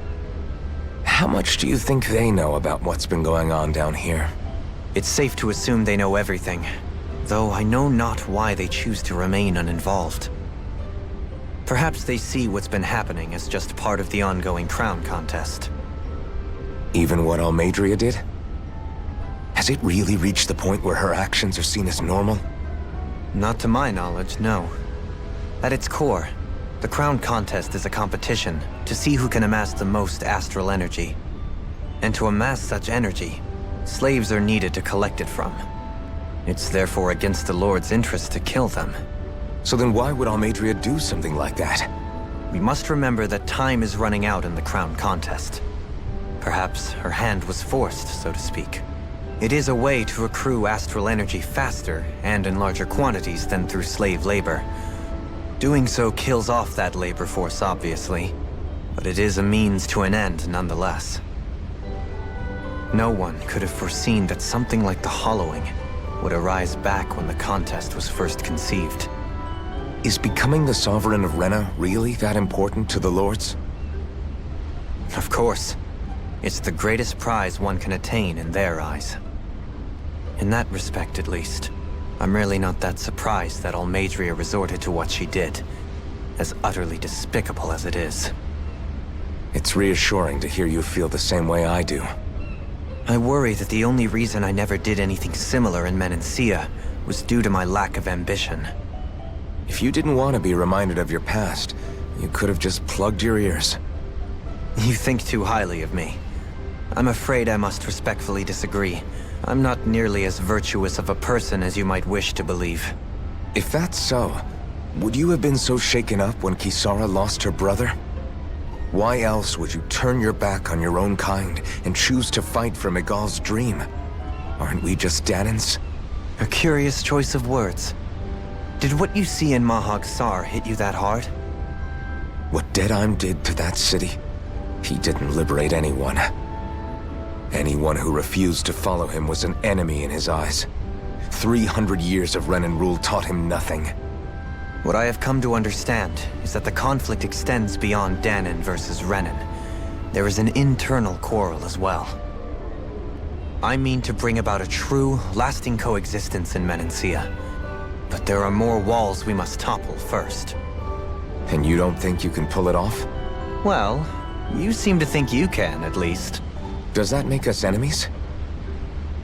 How much do you think they know about what's been going on down here? It's safe to assume they know everything, though I know not why they choose to remain uninvolved. Perhaps they see what's been happening as just part of the ongoing crown contest. Even what Almeidrea did? Has it really reached the point where her actions are seen as normal? Not to my knowledge, no. At its core, the crown contest is a competition to see who can amass the most astral energy. And to amass such energy, slaves are needed to collect it from. It's therefore against the Lord's interest to kill them. So then why would Almeidrea do something like that? We must remember that time is running out in the crown contest. Perhaps her hand was forced, so to speak. It is a way to accrue astral energy faster and in larger quantities than through slave labor. Doing so kills off that labor force, obviously, but it is a means to an end nonetheless. No one could have foreseen that something like the Hollowing would arise back when the contest was first conceived. Is becoming the Sovereign of Renna really that important to the Lords? Of course. It's the greatest prize one can attain in their eyes. In that respect, at least, I'm really not that surprised that Almeidrea resorted to what she did, as utterly despicable as it is. It's reassuring to hear you feel the same way I do. I worry that the only reason I never did anything similar in Menancia was due to my lack of ambition. If you didn't want to be reminded of your past, you could have just plugged your ears. You think too highly of me. I'm afraid I must respectfully disagree. I'm not nearly as virtuous of a person as you might wish to believe. If that's so, would you have been so shaken up when Kisara lost her brother? Why else would you turn your back on your own kind and choose to fight for Miguel's dream? Aren't we just Danans? A curious choice of words. Did what you see in Mahag Saar hit you that hard? What Deadheim did to that city, he didn't liberate anyone. Anyone who refused to follow him was an enemy in his eyes. 300 years of Renan rule taught him nothing. What I have come to understand is that the conflict extends beyond Danan versus Renan. There is an internal quarrel as well. I mean to bring about a true, lasting coexistence in Menancia. But there are more walls we must topple first. And you don't think you can pull it off? Well, you seem to think you can, at least. Does that make us enemies?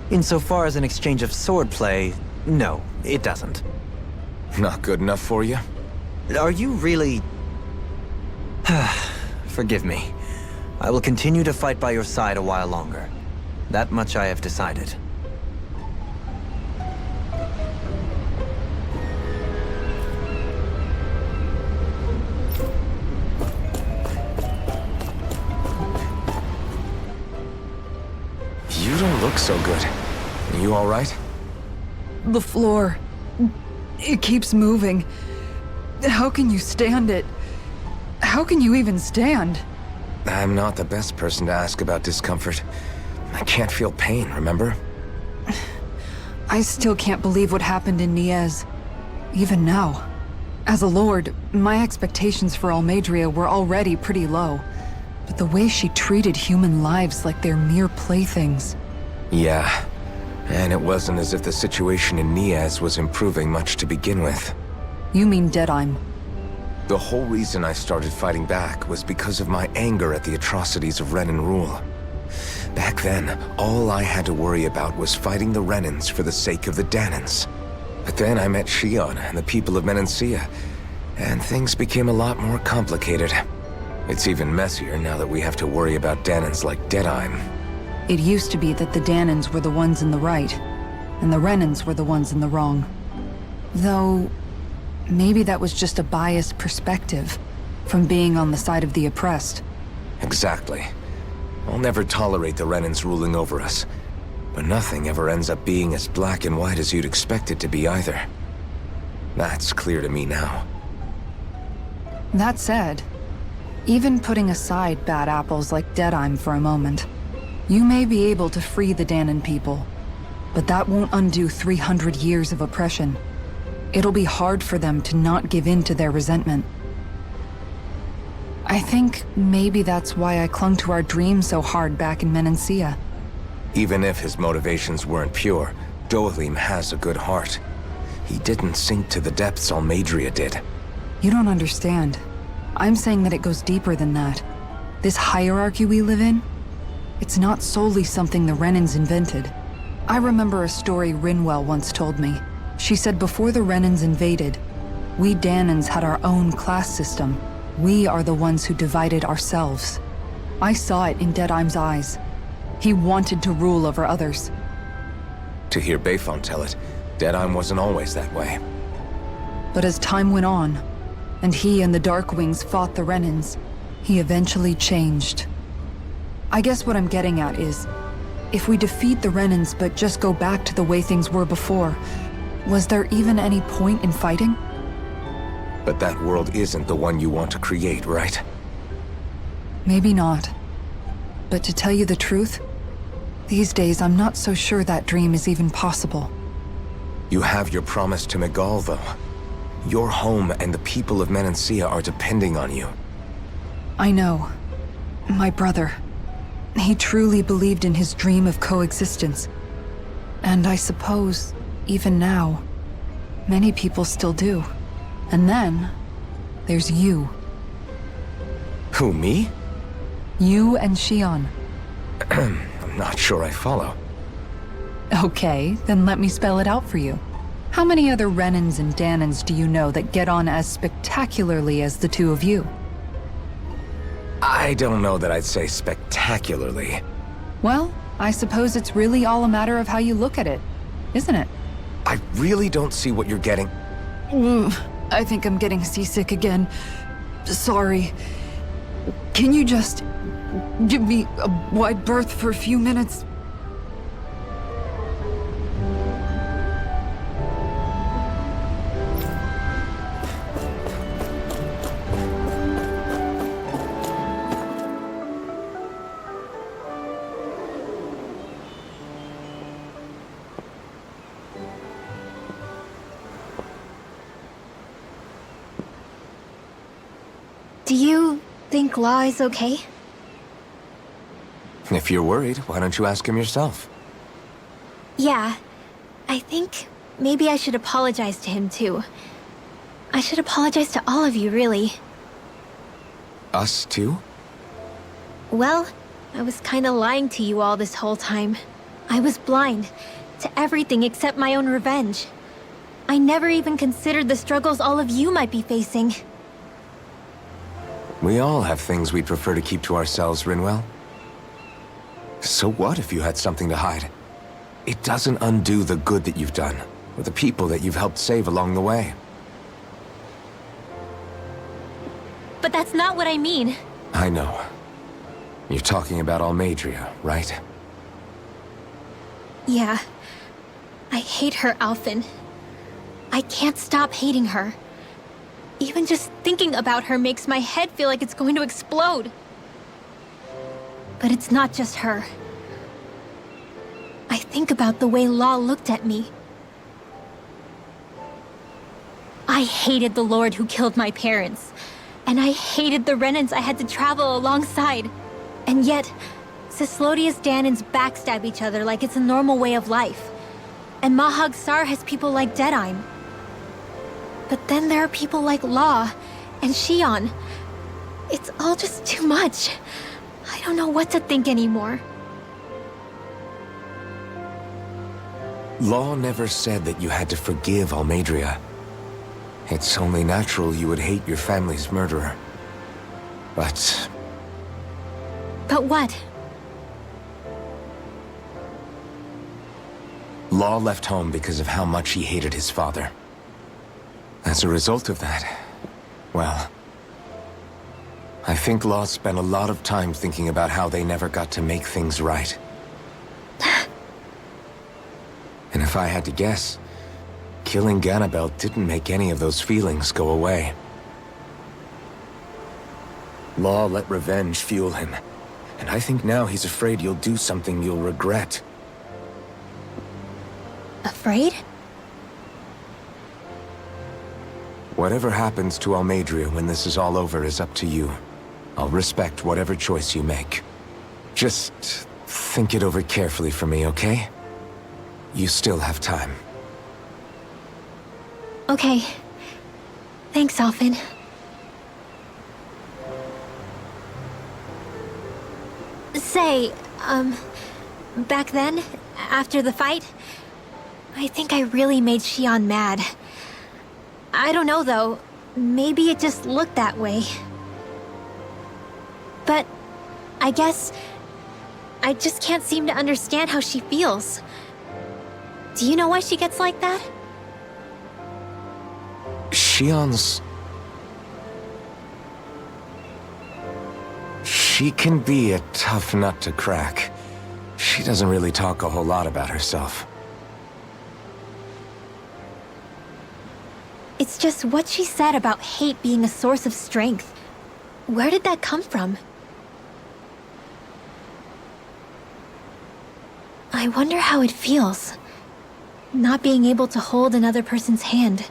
Insofar as an exchange of swordplay, no, it doesn't. Not good enough for you? Are you really... Forgive me. I will continue to fight by your side a while longer. That much I have decided. You don't look so good. You all right? The floor. It keeps moving. How can you stand it? How can you even stand? I'm not the best person to ask about discomfort. I can't feel pain, remember? I still can't believe what happened in Niez. Even now. As a lord, my expectations for Almeidrea were already pretty low. But the way she treated human lives like they're mere playthings. Yeah. And it wasn't as if the situation in Niez was improving much to begin with. You mean Deadheim? The whole reason I started fighting back was because of my anger at the atrocities of Renan rule. Back then, all I had to worry about was fighting the Renans for the sake of the Danans. But then I met Shion and the people of Menancia, and things became a lot more complicated. It's even messier now that we have to worry about Danans like Deadheim. It used to be that the Danans were the ones in the right, and the Renans were the ones in the wrong. Though, maybe that was just a biased perspective, from being on the side of the oppressed. Exactly. I'll never tolerate the Renans ruling over us. But nothing ever ends up being as black and white as you'd expect it to be either. That's clear to me now. That said, even putting aside bad apples like Deadheim for a moment, you may be able to free the Danan people, but that won't undo 300 years of oppression. It'll be hard for them to not give in to their resentment. I think maybe that's why I clung to our dream so hard back in Menancia. Even if his motivations weren't pure, Dohalim has a good heart. He didn't sink to the depths Almeidrea did. You don't understand. I'm saying that it goes deeper than that. This hierarchy we live in, it's not solely something the Renans invented. I remember a story Rinwell once told me. She said before the Renans invaded, we Dahnans had our own class system. We are the ones who divided ourselves. I saw it in Deadeye's eyes. He wanted to rule over others. To hear Bayfon tell it, Deadeye wasn't always that way. But as time went on, and he and the Darkwings fought the Renans, he eventually changed. I guess what I'm getting at is, if we defeat the Renans but just go back to the way things were before, was there even any point in fighting? But that world isn't the one you want to create, right? Maybe not. But to tell you the truth, these days I'm not so sure that dream is even possible. You have your promise to Miguel, though. Your home and the people of Menancia are depending on you. I know. My brother. He truly believed in his dream of coexistence. And I suppose, even now, many people still do. And then, there's you. Who, me? You and Shion. I'm not sure I follow. Okay, then let me spell it out for you. How many other Renans and Dahnans do you know that get on as spectacularly as the two of you? I don't know that I'd say spectacularly. Well, I suppose it's really all a matter of how you look at it, isn't it? I really don't see what you're getting. I think I'm getting seasick again. Sorry. Can you just give me a wide berth for a few minutes? Do you think Law is okay? If you're worried, why don't you ask him yourself? Yeah. I think maybe I should apologize to him too. I should apologize to all of you, really. Us too? Well, I was kinda lying to you all this whole time. I was blind to everything except my own revenge. I never even considered the struggles all of you might be facing. We all have things we'd prefer to keep to ourselves, Rinwell. So what if you had something to hide? It doesn't undo the good that you've done, or the people that you've helped save along the way. But that's not what I mean. I know. You're talking about Almeidrea, right? Yeah. I hate her, Alphen. I can't stop hating her. Even just thinking about her makes my head feel like it's going to explode. But it's not just her. I think about the way Law looked at me. I hated the Lord who killed my parents. And I hated the Renans I had to travel alongside. And yet, Cyslodia's Dahnans backstab each other like it's a normal way of life. And Mahag Saar has people like Deadeye. But then there are people like Law and Shion. It's all just too much. I don't know what to think anymore. Law never said that you had to forgive Almeidrea. It's only natural you would hate your family's murderer. But But what? Law left home because of how much he hated his father. As a result of that, well, I think Law spent a lot of time thinking about how they never got to make things right. And if I had to guess, killing Ganabel didn't make any of those feelings go away. Law let revenge fuel him, and I think now he's afraid you'll do something you'll regret. Afraid? Whatever happens to Almeidrea when this is all over is up to you. I'll respect whatever choice you make. Just think it over carefully for me, okay? You still have time. Okay. Thanks, Alphen. Say, back then, after the fight, I think I really made Xion mad. I don't know, though. Maybe it just looked that way. But I guess I just can't seem to understand how she feels. Do you know why she gets like that? Xion's... She can be a tough nut to crack. She doesn't really talk a whole lot about herself. It's just what she said about hate being a source of strength. Where did that come from? I wonder how it feels, not being able to hold another person's hand.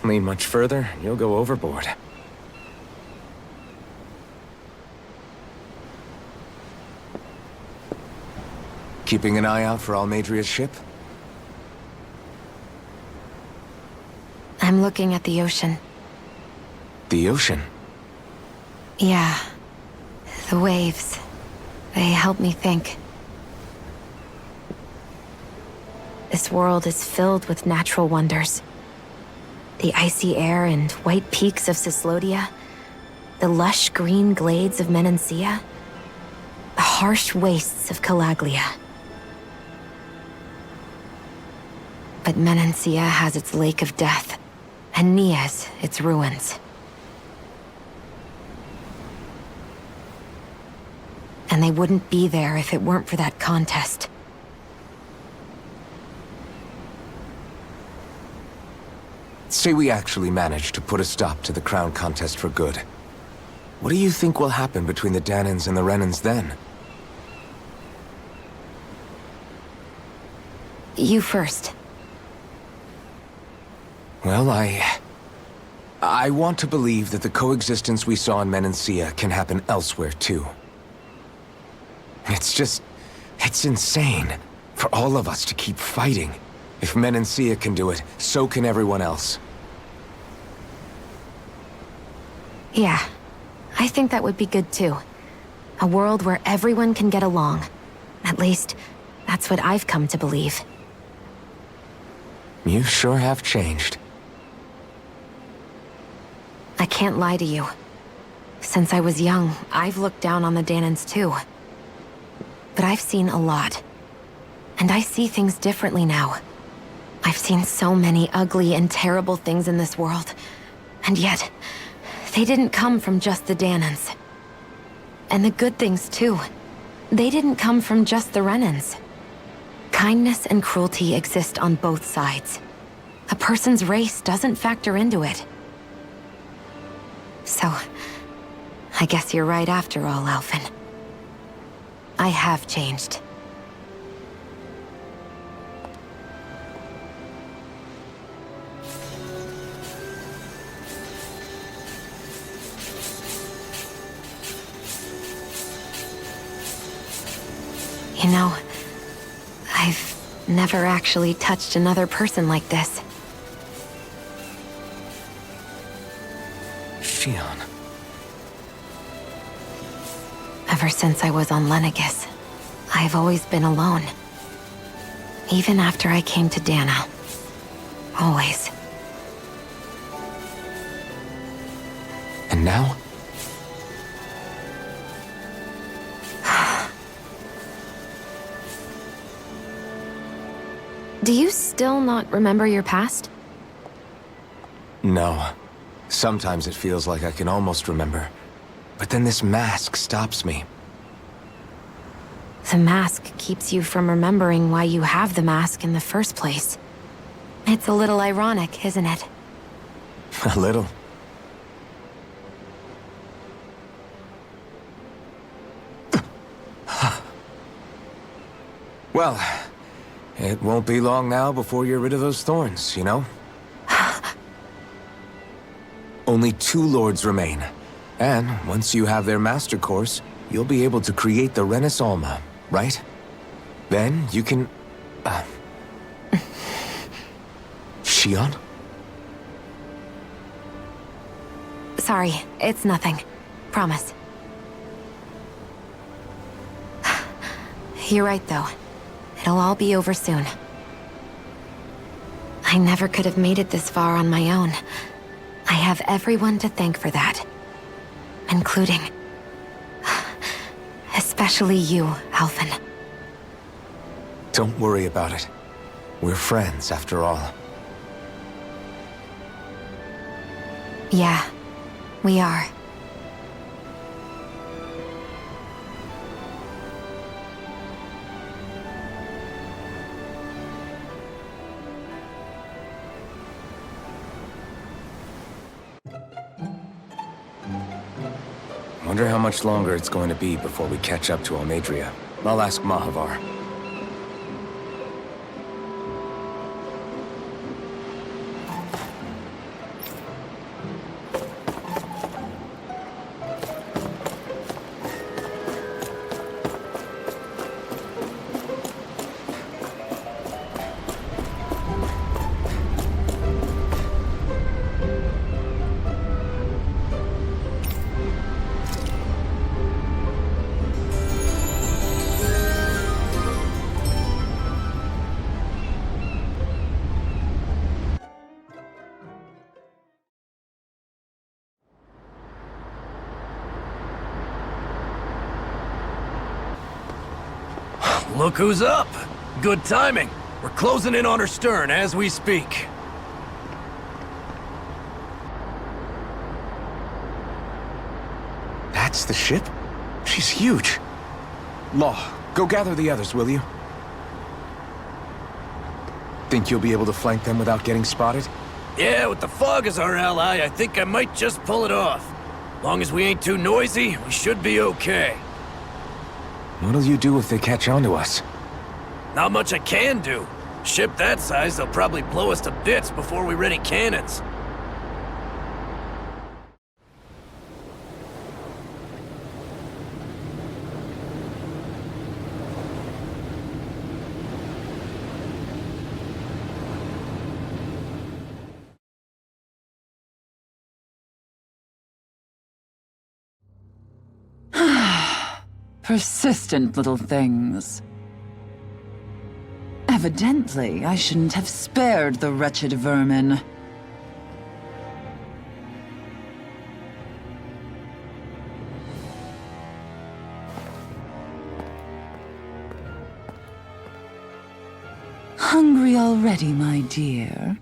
Lean much further, you'll go overboard. Keeping an eye out for Almeidria's ship? I'm looking at the ocean. The ocean? Yeah. The waves. They help me think. This world is filled with natural wonders. The icy air and white peaks of Cyslodia, the lush green glades of Menancia, the harsh wastes of Calaglia. But Menancia has its Lake of Death, and Nias its ruins. And they wouldn't be there if it weren't for that contest. Say we actually manage to put a stop to the crown contest for good. What do you think will happen between the Dahnans and the Renans then? You first. Well, I want to believe that the coexistence we saw in Menancia can happen elsewhere, too. It's insane for all of us to keep fighting. If Menancia can do it, so can everyone else. Yeah, I think that would be good too. A world where everyone can get along. At least, that's what I've come to believe. You sure have changed. I can't lie to you. Since I was young, I've looked down on the Dahnans too. But I've seen a lot. And I see things differently now. I've seen so many ugly and terrible things in this world. And yet, they didn't come from just the Dahnans. And the good things too. They didn't come from just the Renans. Kindness and cruelty exist on both sides. A person's race doesn't factor into it. So, I guess you're right after all, Alphen. I have changed. You know, I've never actually touched another person like this. Xion. Ever since I was on Lenegis, I've always been alone. Even after I came to Dahna. Always. And now? Do you still not remember your past? No. Sometimes it feels like I can almost remember. But then this mask stops me. The mask keeps you from remembering why you have the mask in the first place. It's a little ironic, isn't it? A little. Well, it won't be long now before you're rid of those thorns, you know? Only 2 lords remain. And once you have their master course, you'll be able to create the Renis Alma, right? Then you can... Shionne? Sorry, it's nothing. Promise. You're right, though. It'll all be over soon. I never could have made it this far on my own. I have everyone to thank for that. Including... especially you, Alphen. Don't worry about it. We're friends, after all. Yeah, we are. Wonder how much longer it's going to be before we catch up to Almeidrea. I'll ask Mahavar. Look who's up! Good timing. We're closing in on her stern as we speak. That's the ship? She's huge. Law, go gather the others, will you? Think you'll be able to flank them without getting spotted? Yeah, with the fog as our ally, I think I might just pull it off. Long as we ain't too noisy, we should be okay. What'll you do if they catch on to us? Not much I can do. Ship that size, they'll probably blow us to bits before we ready cannons. Persistent little things. Evidently, I shouldn't have spared the wretched vermin. Hungry already, my dear?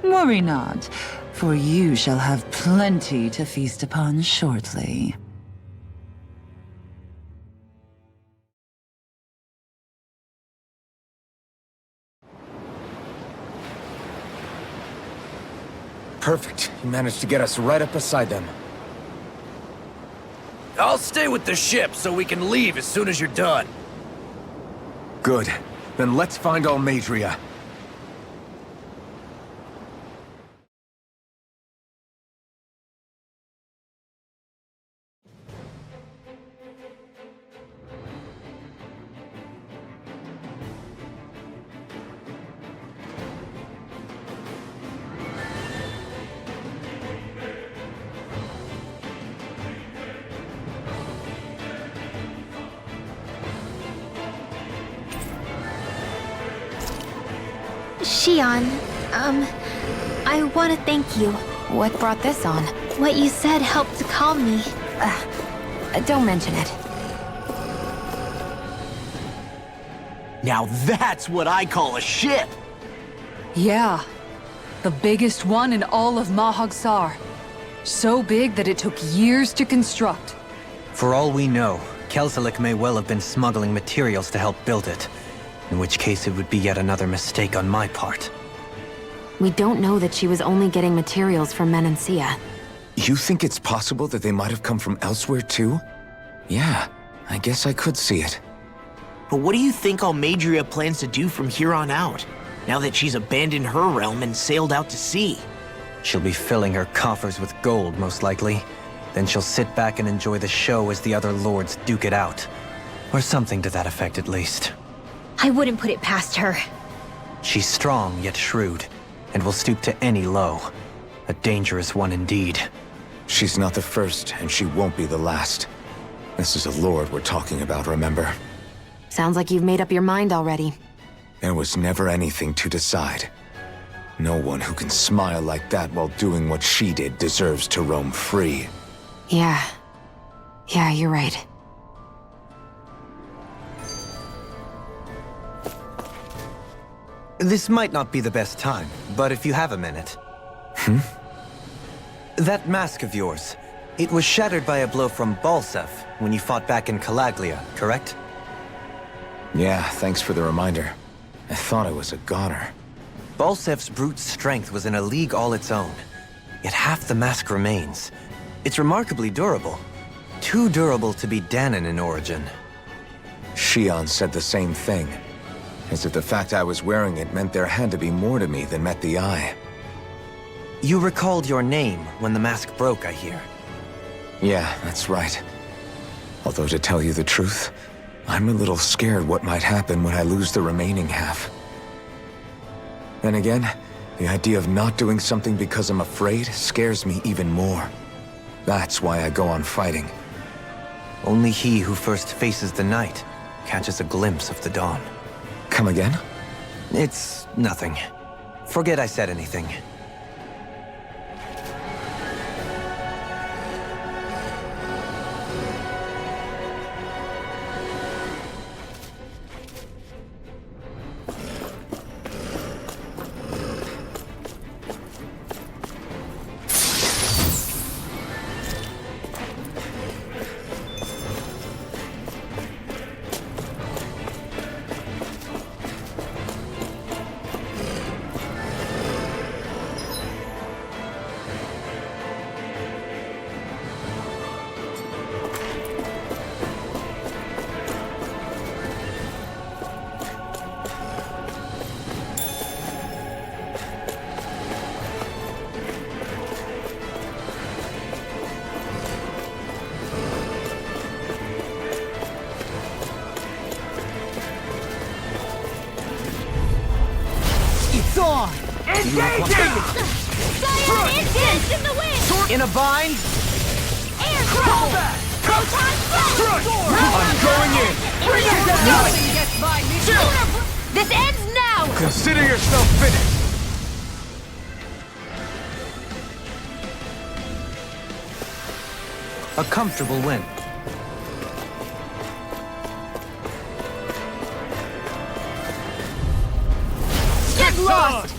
Worry not, for you shall have plenty to feast upon shortly. Perfect. You managed to get us right up beside them. I'll stay with the ship so we can leave as soon as you're done. Good. Then let's find Almeidrea. Shionne, I want to thank you. What brought this on? What you said helped to calm me. Don't mention it. Now that's what I call a ship! Yeah. The biggest one in all of Mahag Saar. So big that it took years to construct. For all we know, Kelzelik may well have been smuggling materials to help build it. In which case it would be yet another mistake on my part. We don't know that she was only getting materials from Menancia. You think it's possible that they might have come from elsewhere too? Yeah, I guess I could see it. But what do you think Almeidrea plans to do from here on out, now that she's abandoned her realm and sailed out to sea? She'll be filling her coffers with gold, most likely. Then she'll sit back and enjoy the show as the other lords duke it out. Or something to that effect, at least. I wouldn't put it past her. She's strong, yet shrewd, and will stoop to any low. A dangerous one indeed. She's not the first, and she won't be the last. This is a lord we're talking about, remember? Sounds like you've made up your mind already. There was never anything to decide. No one who can smile like that while doing what she did deserves to roam free. Yeah. Yeah, you're right. This might not be the best time, but if you have a minute. That mask of yours, it was shattered by a blow from Balsef when you fought back in Calaglia, correct? Yeah, thanks for the reminder. I thought it was a goner. Balsef's brute strength was in a league all its own. Yet half the mask remains. It's remarkably durable. Too durable to be Dahnan in origin. Shion said the same thing. As if the fact I was wearing it meant there had to be more to me than met the eye. You recalled your name when the mask broke, I hear. Yeah, that's right. Although to tell you the truth, I'm a little scared what might happen when I lose the remaining half. Then again, the idea of not doing something because I'm afraid scares me even more. That's why I go on fighting. Only he who first faces the night catches a glimpse of the dawn. Come again? It's nothing. Forget I said anything. Instant in the wind! In a bind? Air crawl! Proton flash! I'm going in! Bring it down! This ends now! Consider yourself finished! A comfortable win. Get lost!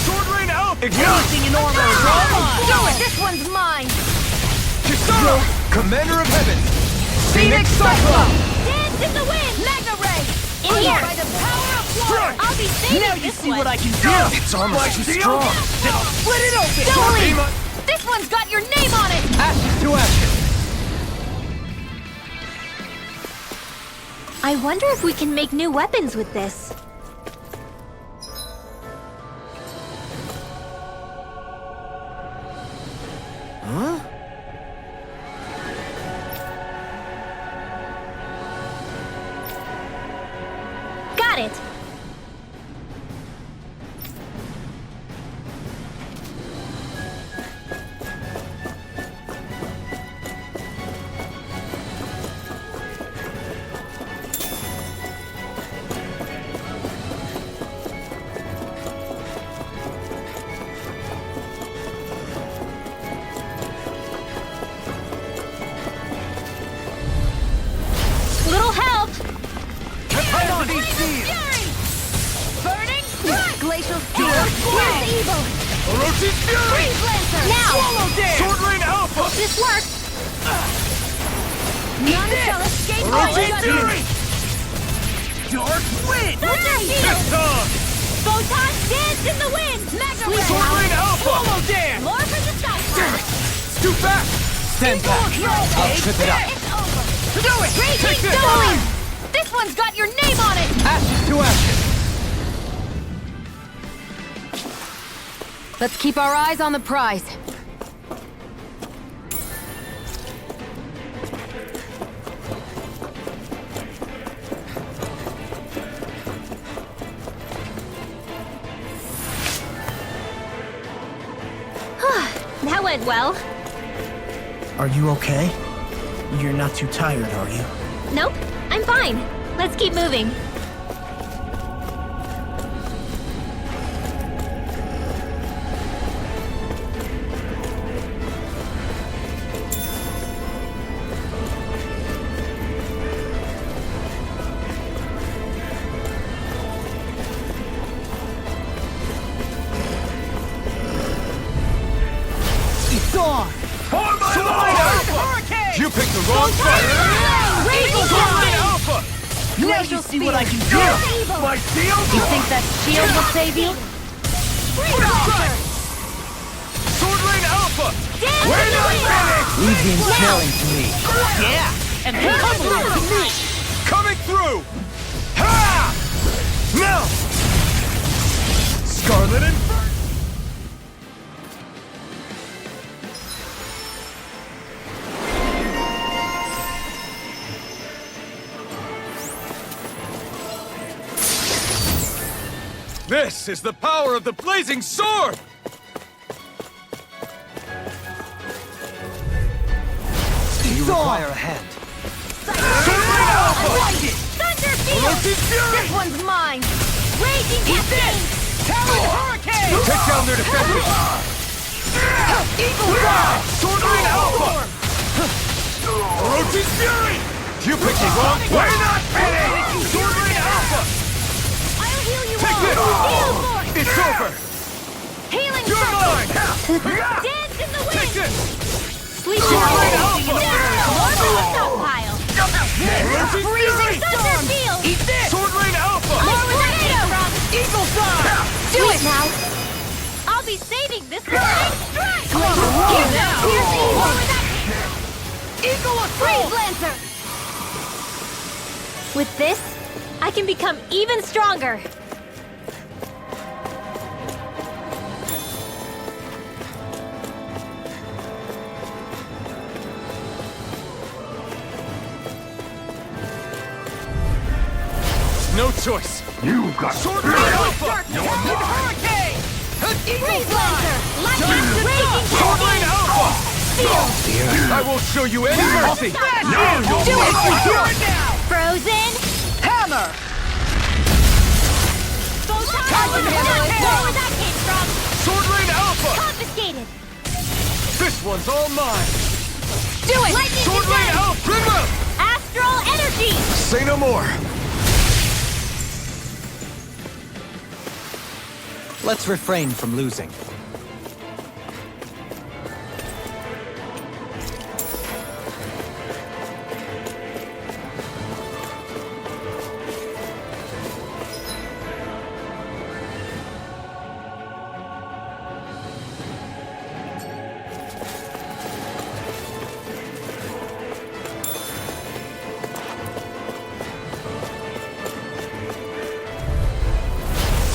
Sword rain out! Anything in order! Do it! This one's mine! Kisara! Commander of Heaven! Phoenix Cyclone! Dance in the wind! Magna Ray! In here! By the power of water! I'll be saving Now you this see one! what I can do! It's almost too strong! Then I'll split it open! Don't leave! This one's got your name on it! Ashes to ashes! I wonder if we can make new weapons with this. Huh? Got it! Orochi's Fury! Freeze Lancer! Now! Swallow Dance! Sword Rain Alpha! Hope this works! None shall escape my Orochi's judgment! Fury! Dark Wind! Thunder Field! Phantom! Photon Dance in the wind! Mega Ray! Sword Rain Alpha! Swallow Dance! More for the sky! It's too fast! Stand back. I'll trip it up. It's over! Do it! Raging this! Storm! This one's got your name on it! Ashes to ashes. Let's keep our eyes on the prize. That went well. Are you okay? You're not too tired, are you? Nope, I'm fine. Let's keep moving. You picked the wrong fight! Raging Sword Rain Storm! Alpha! Let me see what I can do! My shield! You think that shield will save you? Freeze Lancer! Sword Rain Alpha! Dance We're in the not wind! finished! Leave the ensnaring to me. Yeah! And couple it to me! Coming through! Ha! Now! Scarlet Inferno! This is the power of the blazing sword! You require a hand. Thunder Field! Orochi's Fury! This one's mine! Raging Cascade! Talon Hurricane! Take down their defenders! Eagle Drive! Sword Rain Alpha! Orochi's Fury! You picked the wrong way! We're not finished! Sword Rain Alpha! I'll heal you Take all! this! Heal Force! It's over! Healing You're Circle! mine! Dance in the Take wind! this! Sleep Sword Rain Down! Alpha! More for the stockpile! Orochi's Fury! Thunder Field! Eat this! Sword Rain Alpha! More tornado! Eagle Drive! Do it now! I'll be saving this for the next strike! Here now! Here's evil! Eagle Freeze Assault! Lancer! With this, I can become even stronger! No choice! You got Sword Rain Alpha! Talon Hurricane! Eagle Freeze Drive! Lancer! Lightning! Raging Sword Rain Alpha! Steel! I won't show you any mercy! Do it! Right now! Frozen! Hammer! Photon! Titan Hammer is Where where that came from! Sword Rain Alpha! Confiscated! This one's all mine! Do it! Lightning Sword Rain Descent! Alpha! Bring up! Astral Energy! Say no more! Let's refrain from losing.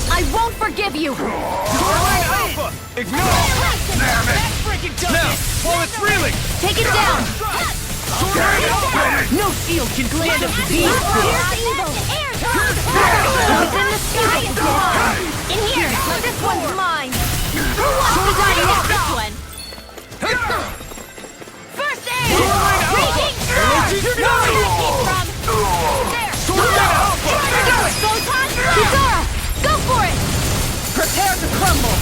I won't forgive you! Sword Rain Alpha! Ignore! Damn it! That freaking does Now, it! while it's reeling! Take it down! Sword Rain Alpha! No shield can stand up to these! Here's evil! What's in the sky is mine! In here! This one's mine! Who wants to die next? This one! First aid! Raging Storm! Orochi's Where Fury! did that came from? There! Sword Rain Alpha! Photon! Kizara! Go for it! Prepare to crumble!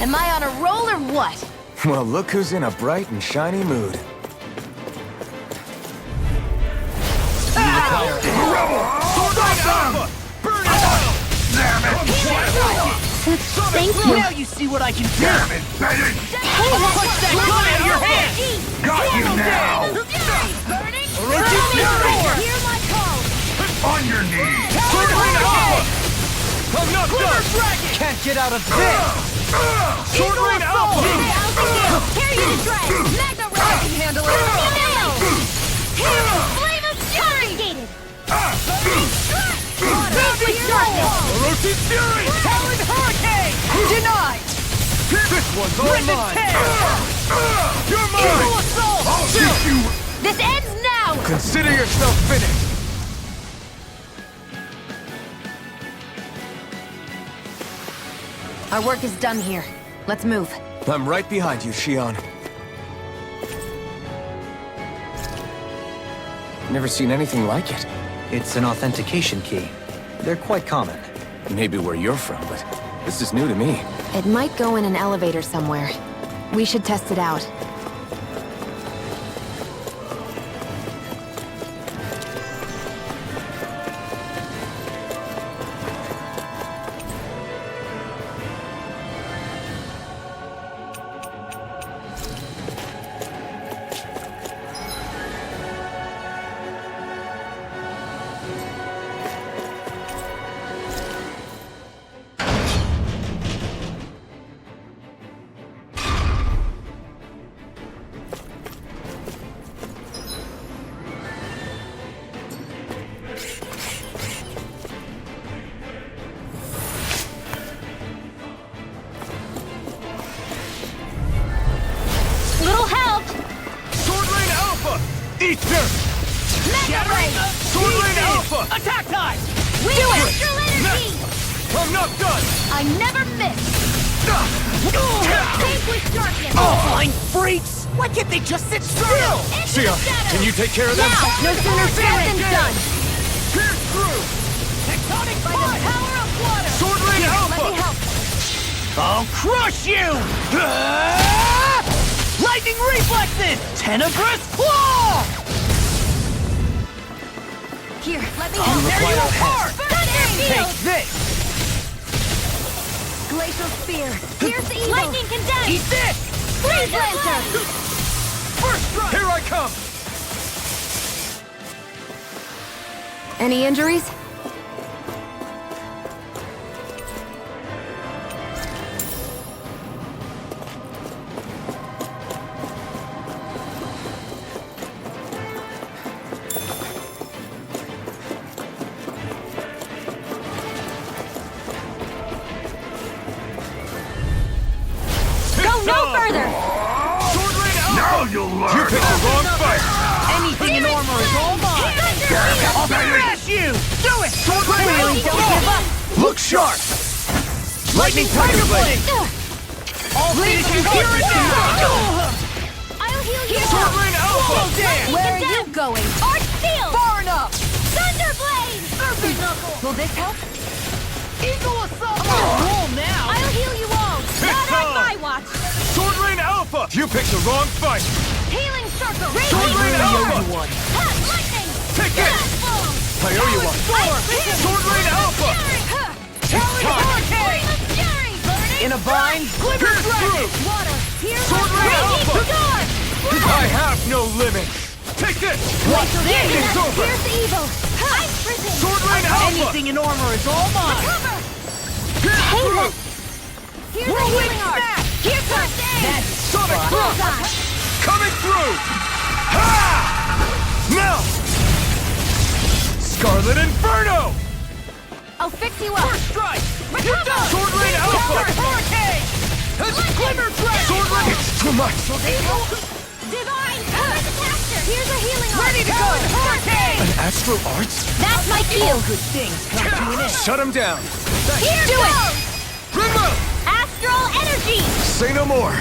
Am I on a roll or what? Well, look who's in a bright and shiny mood. You require a hand. Sword Rain Alpha! Burn it out! Thank you. Now you see what I can do! Hey, Punch that gun out of your hand! Got you now! Orochi Fury! Hear my call! On your knees! Sword Rain Alpha! I'm not done! Can't get out of this! Sword Rain Alpha! Tear you to shreds! Magna Ray! I can handle it! Flame of Fury! Orochi Fury! Talon Hurricane! Denied! This one's all mine! You're mine! Eagle Assault! I'll teach you! This ends now! Consider yourself finished! Our work is done here. Let's move. I'm right behind you, Shion. Never seen anything like it. It's an authentication key. They're quite common. Maybe where you're from, but this is new to me. It might go in an elevator somewhere. We should test it out. Little help! Sword Rain Alpha! Eat this! Mega Ray! Sword Rain Alpha! Attack time! Do it! Astral Energy! I'm not done! I never miss! Save with darkness! Flying freaks! Why can't they just sit still? Shion, can you take care of them? Now! No sooner said than done! Pierce through! Tectonic By the power of water! Sword Rain Let Alpha! me help! I'll crush you! Lightning reflexes! Tenebrous claw! Here, let me help! Tear you apart! Thunder Take field! this! Glacial spear! Pierce evil! Lightning condemned! Eat this! Freeze lantern! First strike! Here I come! Any injuries? Go no further! Sword Rain Alpha! Now you'll learn! You picked the wrong fight! Anything in armor is all mine! I'll smash you! Do it! Sword Rain Really, don't give up! Look sharp! Lightning Tiger Blade! All things you hear it now! I'll heal you! Sword Rain Alpha! Where are you going? Arch Steel! Far enough! Thunderblade! Surface Knuckle! Will this help? Eagle Assault! I'm on a roll now! I'll heal you all! Not on my watch! Sword Rain Alpha! You picked the wrong fight! Healing Circle! Sword Rain Alpha! Ha! Lightning! Take it! Blast! I owe you one! Sword Rain Alpha! Talon time! Hurricane! Fury! Burning! In a bind, Glimmer Pierce Dragon! through! Water! Here! Sword Rain Alpha! Storm! I have no limits! Take this! Glacial It's Spear! over! Here's the evil! Ice Prison! Sword Rain Alpha! Anything in armor is all mine! Cover! Pierce Hey, through! look! Here's the healing art! Here's first aid! That's Sonic Boom! Bullseye! Coming through! Ha! Now! Scarlet Inferno! I'll fix you up! First strike! You're done! Sword Rain Alpha! Hurricane! Glimmer Dragon! Sword Rain! It's too much! Divine! Caster! Here's a healing art! Ready to go! Hurricane! An Astral Arts? That's my cue! Good things come to an end. Shut him down! Here Do it! goes! Grimlow! Astral Energy! Say no more!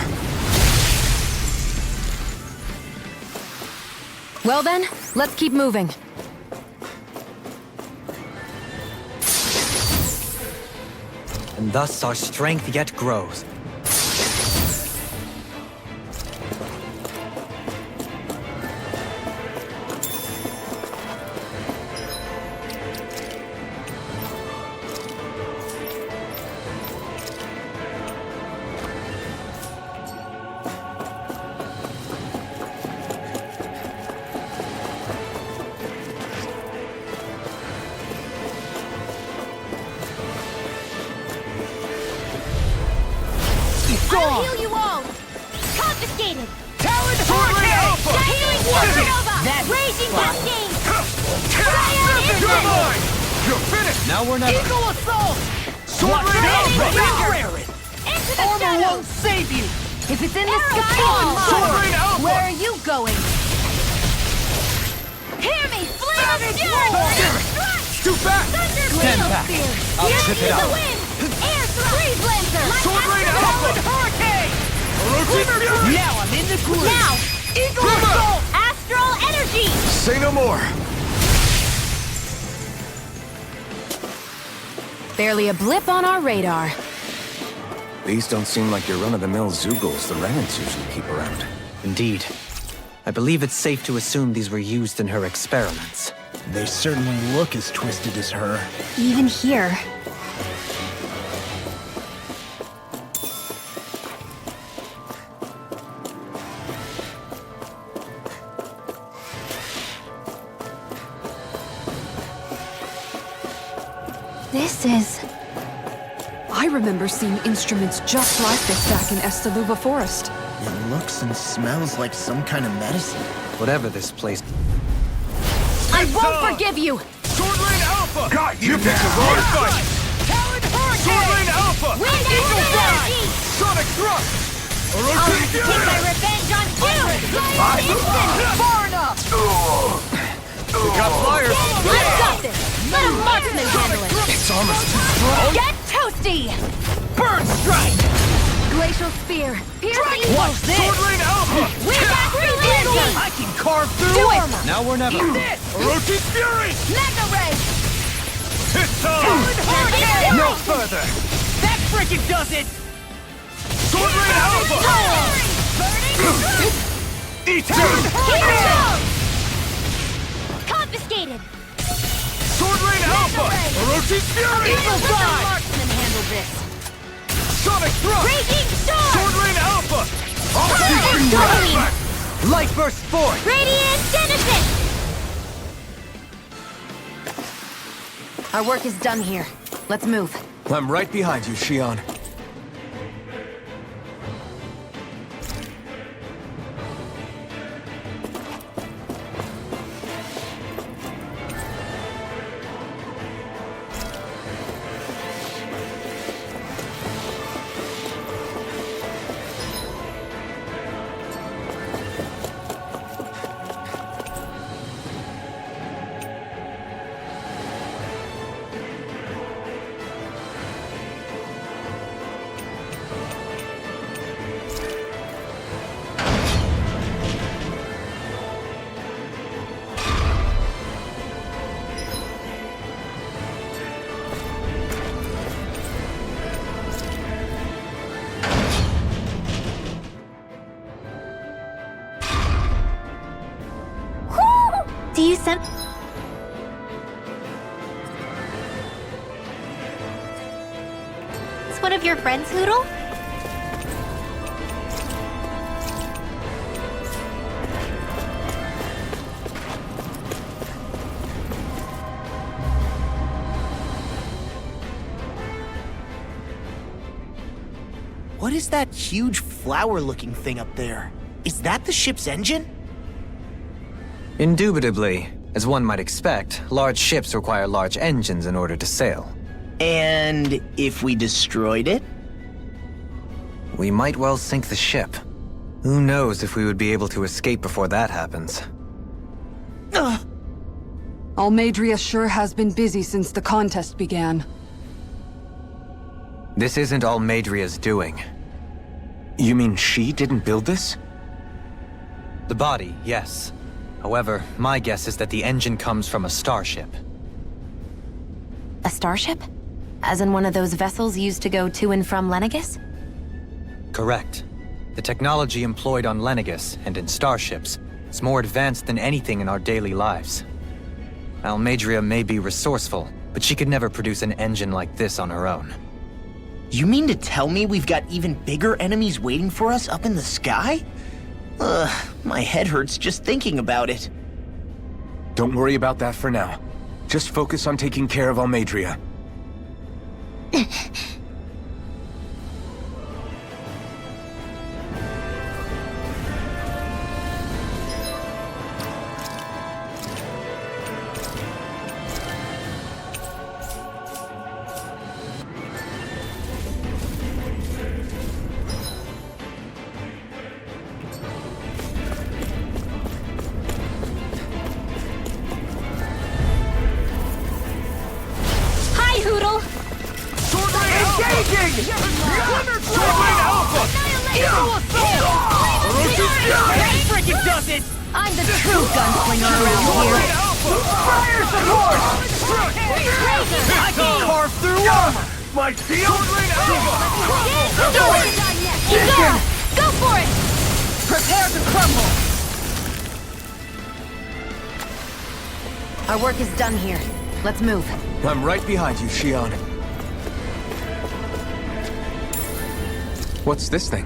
Well then, let's keep moving. And thus our strength yet grows. Storm! I'll heal you all! Confiscated! Talon Hurricane! Healing Supernova! That's Raging fine. Cascade! You're mine! You're finished! Now we're never. Eagle Assault! Sword Watch Rain out! Alpha! Thunder! Into the Armor shadows! won't save you! If it's in the Arrow sky, Sword! it's Sword mine! Rain Alpha! Where are you going? Hear me! Flame of Fury! Too fast! Stand back. I'll chip it out. Air thrust! Freeze Lancer! Sword Rain Alpha! Hurricane! Orochi's Fury! Now I'm in the groove! Now! Eagle Grimmer! Assault! Astral Energy! Say no more! Barely a blip on our radar. These don't seem like your run-of-the-mill Zeugles the Renans usually keep around. Indeed. I believe it's safe to assume these were used in her experiments. They certainly look as twisted as her. Even here. This is... I remember seeing instruments just like this back in Estaluva Forest. It looks and smells like some kind of medicine. Whatever this place. I won't forgive you! Sword Rain Alpha! Got you picked a wrong fight! Talon Hurricane! Sword Rain Alpha! Wind Eagle Energy! Sonic Thrust! I'll Orochi's have to take my Fury! revenge on you! Far enough! We got flyers! I've got this! Let a marksman handle it! It's almost too strong! Get toasty! Burn Strike! Glacial Spear! Pierce the Watch evil! this! Sword Rain Alpha! Wind Astral Energy! I can carve through Do it! armor! Now we're never. Eat this! Orochi's Fury! Mega Ray! It's time! Fury! No further! That frickin' does it! Sword Rain Alpha! Burning! Eat it! Hero! Confiscated! Sword Rain Alpha! Orochi's Fury! Let the marksman handle this! Sonic Thrust! Raging Storm! Sword Rain Alpha! Storming! Light burst forth! Radiant Genesis! Our work is done here. Let's move. I'm right behind you, Shion. Do you sense... It's one of your friends, Hoodle? What is that huge flower-looking thing up there? Is that the ship's engine? Indubitably. As one might expect, large ships require large engines in order to sail. And if we destroyed it? We might well sink the ship. Who knows if we would be able to escape before that happens. Almadria sure has been busy since the contest began. This isn't Almadria's doing. You mean she didn't build this? The body, yes. However, my guess is that the engine comes from a starship. A starship? As in one of those vessels used to go to and from Lenegis? Correct. The technology employed on Lenegis and in starships is more advanced than anything in our daily lives. Almadria may be resourceful, but she could never produce an engine like this on her own. You mean to tell me we've got even bigger enemies waiting for us up in the sky? My head hurts just thinking about it. Don't worry about that for now. Just focus on taking care of Almadria. working! Sword Rain Alpha! Eagle Assault! That freaking does it! I'm the true gunslinger around here. Fire support! I can carve through armor! My shield! Sword Rain Alpha! Do it! Keep going! Go for it! Prepare to crumble! Our work is done here. Let's move. I'm right behind you, Shion. What's this thing?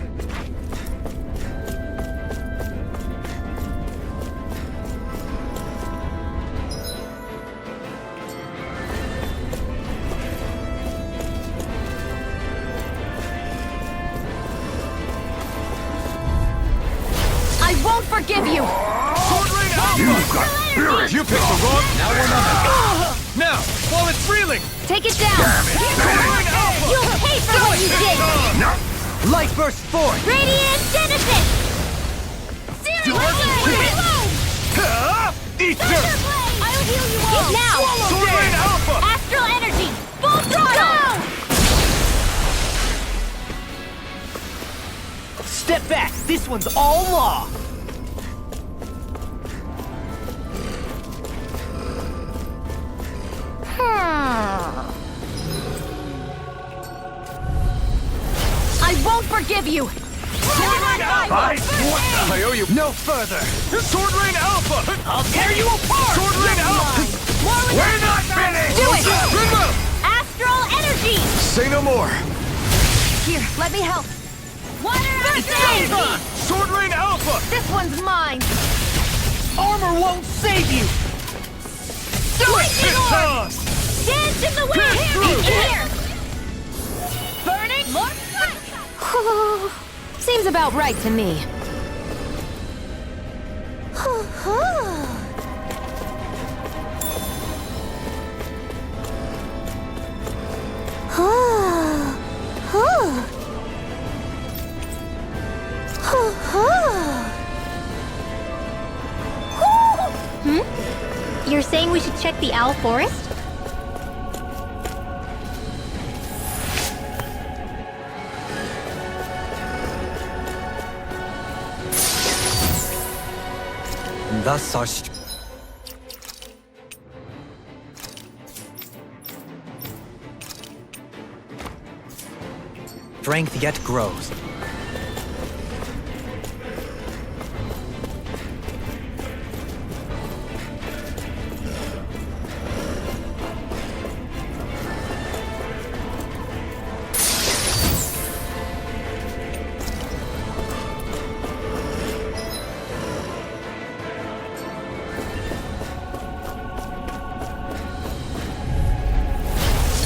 I won't forgive you! Sword Rain Alpha! You picked the wrong... Now we're not... Now, while it's reeling! Take it down! Sword Rain Alpha! You'll pay for what you did! Light burst forth! Radiant Genesis! Eat Thunder dirt! Blade! I'll heal you all! Now! Sword Rain Alpha! Astral Energy! Full throttle! Step back! This one's all law! I won't forgive you! I owe you no further! Sword Rain Alpha! I'll tear you apart! Sword Rain Alpha! We're not finished! Do it! Remove! Astral Energy! Say no more! Here, let me help. Water Alpha! Sword Rain Alpha! This one's mine! Armor won't save you! Lightning It's Orb! on! Dance in the wind! through! Here! Burning! More Seems about right to me. You're saying we should check the Owl Forest? And thus our strength yet grows.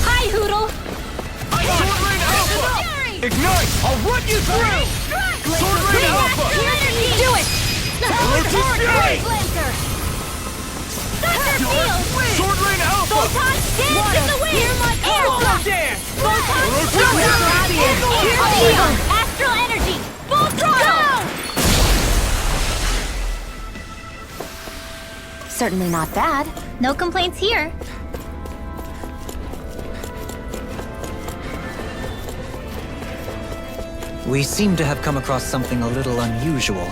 Hi, Hoodle! Sword Rain Alpha! Ignite! I'll run you through! Sword Rain Alpha! Do it! Electric Fury! Thunder Field! Sword Rain Alpha! Photon dance in the wind! Hear my Air call! dance! Photon Electric Eon! Astral Energy! Full throttle! Certainly not bad. No complaints here. We seem to have come across something a little unusual.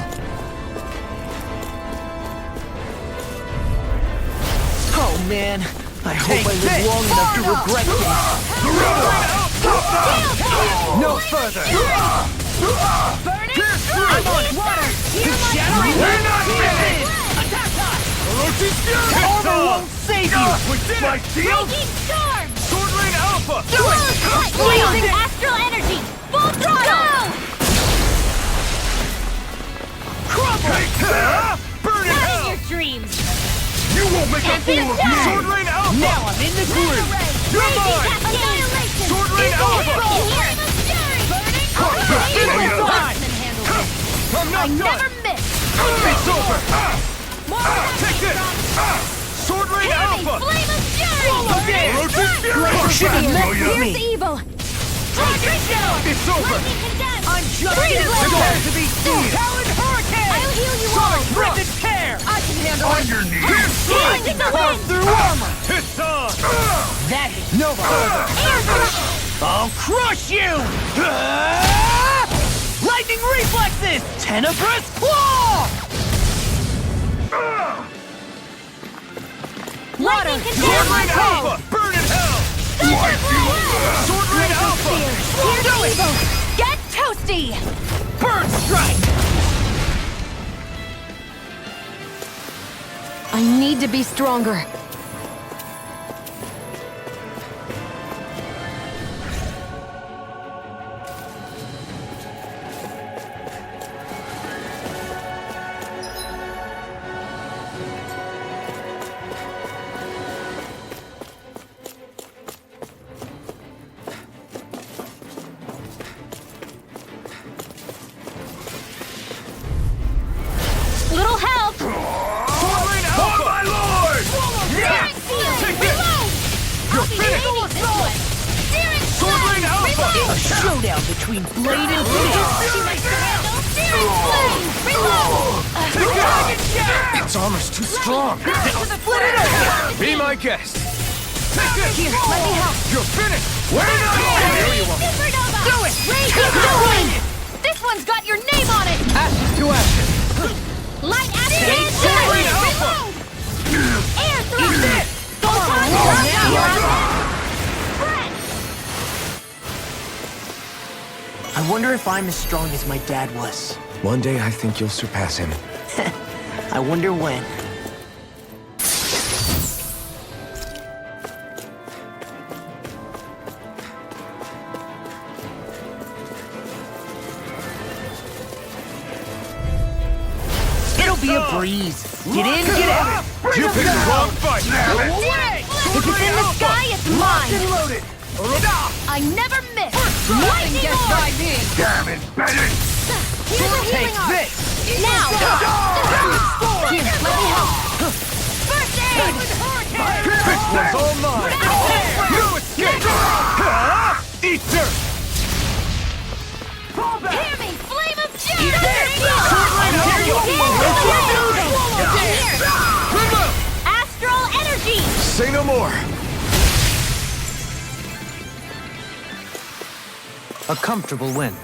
Oh man, I hope I live long enough to regret this. No further! Pierce through! I'm on water! We're not finished! Attack us! Armor won't save you! We did it! Breaking Storm! Sword Rain Alpha! Do it! Blazing Astral Energy! Full throttle! Crumble! Burn in Not in hell! your dreams! You won't make a fool of me! Sword Rain Alpha! Now I'm in the groove! You're mine! Annihilation! Sword Rain Alpha! I'm not I done! never miss! It's over! Take this! Sword Rain Alpha! Flame of Fury! Swallow dance! Here's evil! It's over! I'm Just prepare to be seen! Talon Hurricane! I'll heal you Sonic all! Breath and Tear! I can handle it! On your knees! Dance in the Carve wind! through armor! It's on! That is no further! Air I'll crush you! Lightning reflexes! Tenebrous claw! Lightning container Alpha! Burn in hell! Sword Rain Alpha! Do it! Get toasty! Burn strike! I need to be stronger. Little help! Sword Rain Alpha! My lord! Searing Seal! Take this! Reload! I'll be finished! aiming this one! Searing Sword Rain Flame! Alpha! Reload! Showdown between Blade and Searing Flame! Reload! Dragon Shaft! Its armor's too strong! Split it open! Be my guest! Take this! Here, let me help! You're finished! Where are you? Supernova! Do it! Rage is going! This one's got your name on it! Ashes to ashes! Light acid Take and Sword Rain Reload! Alpha! Air thrust! this! Photon I wonder if I'm as strong as my dad was. One day I think you'll surpass him. I wonder when. It'll be a breeze. Get in, get out! You picked the wrong fight! Go away! If it's in the sky, it's mine! Loaded! I never miss! Lightning orb! me! Damn it, Bennett! Here's a Take healing arm! this! Now! Here, let me help! First aid! This one's all mine! You escape! Eat dirt! Hear me! Flame of Fury! Astral energy! Say no more! A comfortable win.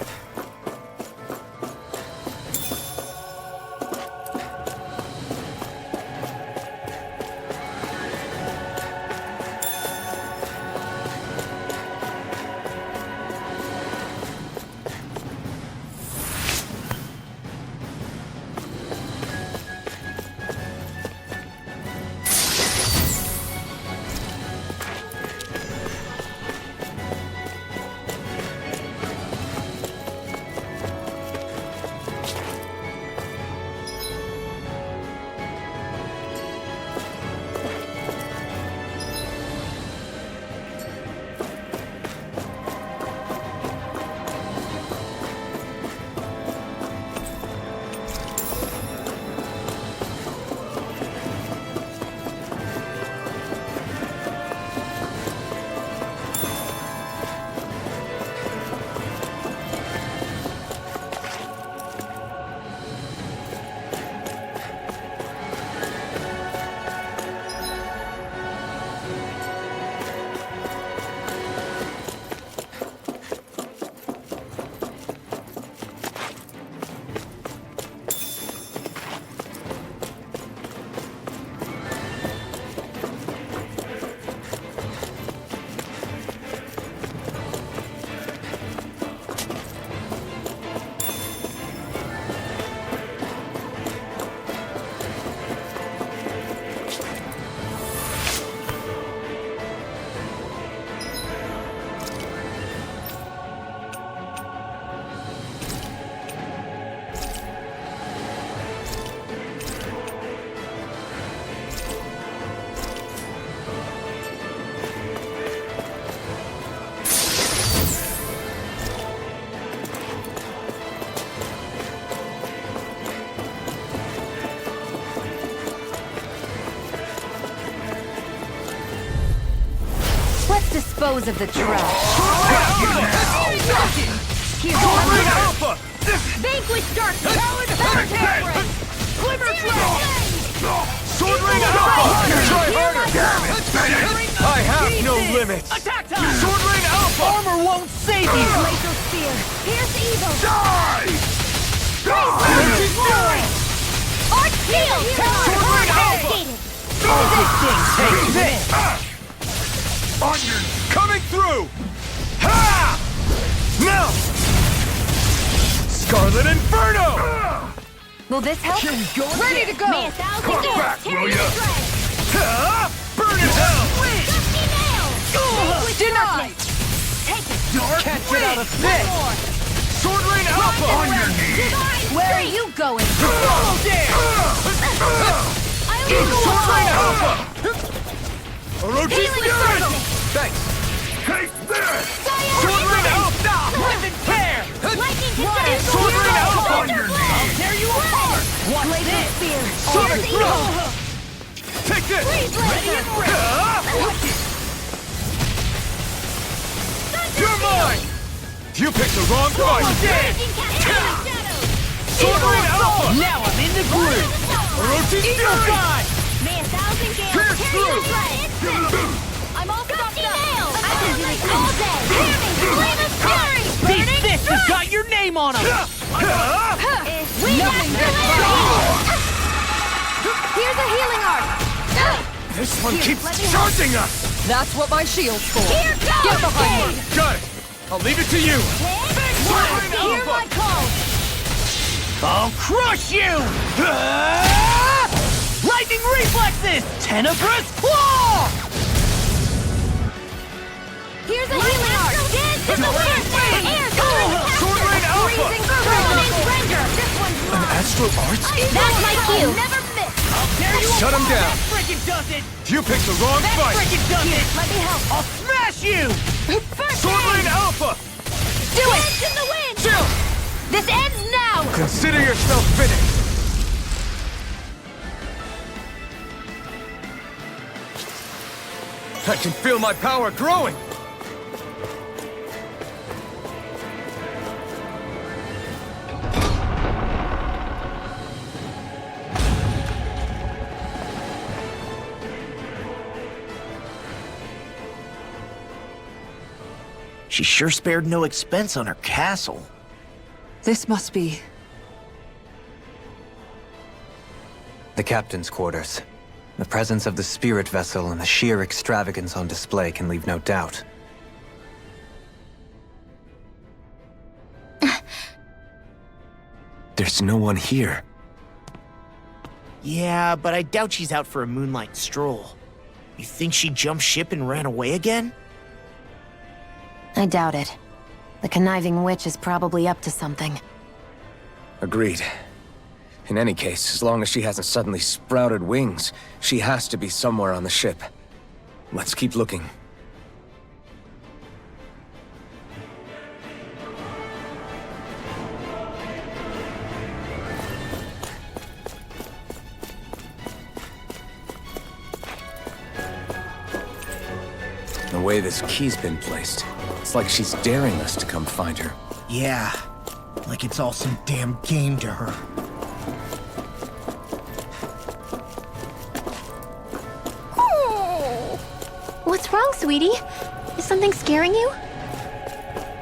Dispose of the trash. Alpha! Vanquish darkness! Glimmer Sword Rain Alpha! Try harder! Damn it, Bennett! I have no limits! Attack time! Sword Rain Alpha! Armor won't save you! Glacial Spear! Here's evil! Die! Arch Shield! Sword Alpha! Take this! Onion coming through! Ha! Now! Scarlet Inferno! Will this help? Ready to go! May 1,000 Come gifts! back, Tear will you ya? to shreds! Ha! Burn in hell! Dusty Nail! Denied! Take it! Dark Can't get out of this! Sword Rain Alpha! On your knees! Where are you going? Swallow dare! I will go Sword Rain alone! Alpha! Orochi Healing Fury! circle! Thanks! Take this! Fire Sword Rain Raven! Alpha! Rip and tear! Lightning Sword Descent! Rain Alpha! On your Thunder knees! I'll tear you apart! Watch Glacial this! Spear! Sonic Here's Throw! evil! Take this! Freeze Laser! Watch it! You're mine! You picked the wrong fight! Raging Cascade of Shadows! Sword Rain Alpha! Now I'm in the groove! Orochi Fury! May 1,000 gifts Pierce tear you through! to shreds! I'm all stocked up! I can do this all day! Flame of Fury! Burning This has got your name on him! We got Here's a healing arc! This one Here, keeps let me help. charging us! That's what my shield's for. Here goes! Get behind me! Got it! I'll leave it to you! Hear my call! I'll crush you! Lightning reflexes! Tenebrous claw! Here's a healing arc! Dance in the wind! Air Sword Rain Alpha! Freezing Resonance Ranger! This one's mine! Astral Arts? That's my cue! Never miss! Shut him down! Frickin' does it! You picked the wrong fight! Does it! Let me help! I'll smash you! First Sword Rain aid! Alpha! Do it! Dance in the wind! Chill! This ends now! Consider yourself finished! I can feel my power growing! She sure spared no expense on her castle. This must be... The captain's quarters. The presence of the spirit vessel and the sheer extravagance on display can leave no doubt. There's no one here. Yeah, but I doubt she's out for a moonlight stroll. You think she jumped ship and ran away again? I doubt it. The conniving witch is probably up to something. Agreed. In any case, as long as she hasn't suddenly sprouted wings, she has to be somewhere on the ship. Let's keep looking. The way this key's been placed, it's like she's daring us to come find her. Yeah, like it's all some damn game to her. What's wrong, sweetie? Is something scaring you?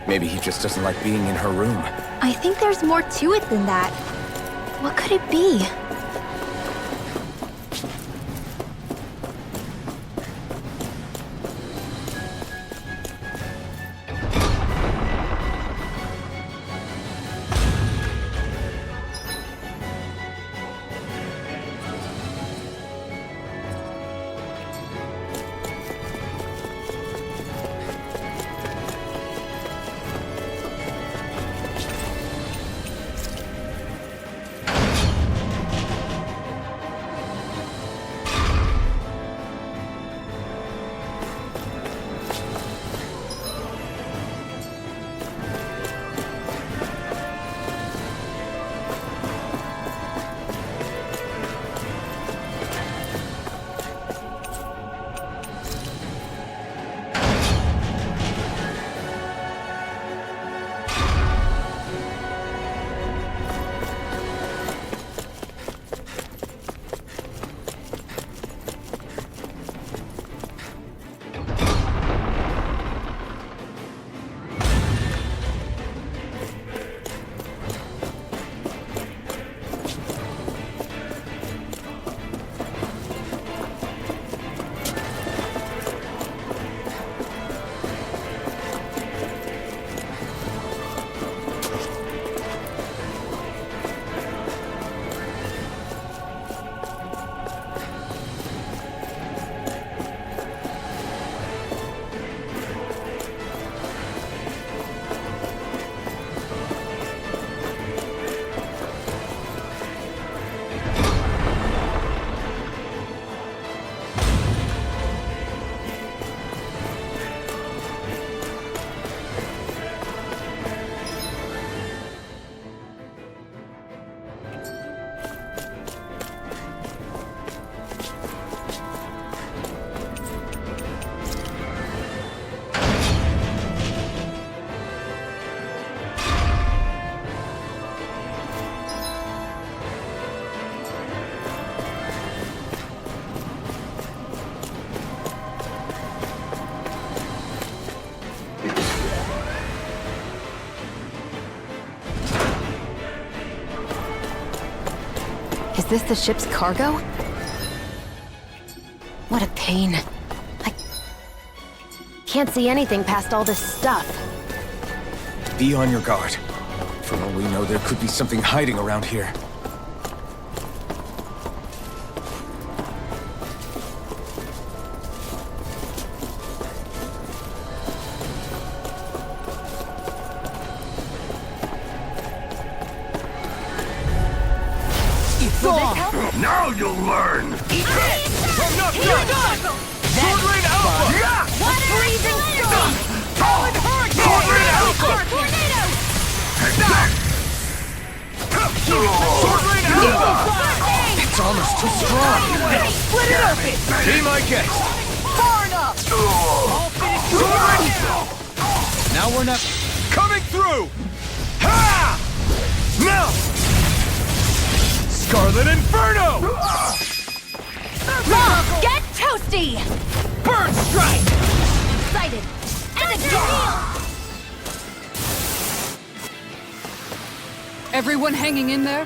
Maybe he just doesn't like being in her room. I think there's more to it than that. What could it be? this the ship's cargo? What a pain. I can't see anything past all this stuff. Be on your guard. For all we know, there could be something hiding around here. Now you'll learn! Eat it! I'm not done! Sword Rain Alpha! Yeah! What freezing storm! Sword Rain Alpha! Tornadoes! Sword Rain Alpha! It's almost too strong. Split it open! Be my guest. Far enough! I'll finish you off! Now we're not... Coming through! Ha! Now! Scarlet Inferno! Mom, get toasty! Bird Strike! Excited! And a deal! Everyone hanging in there?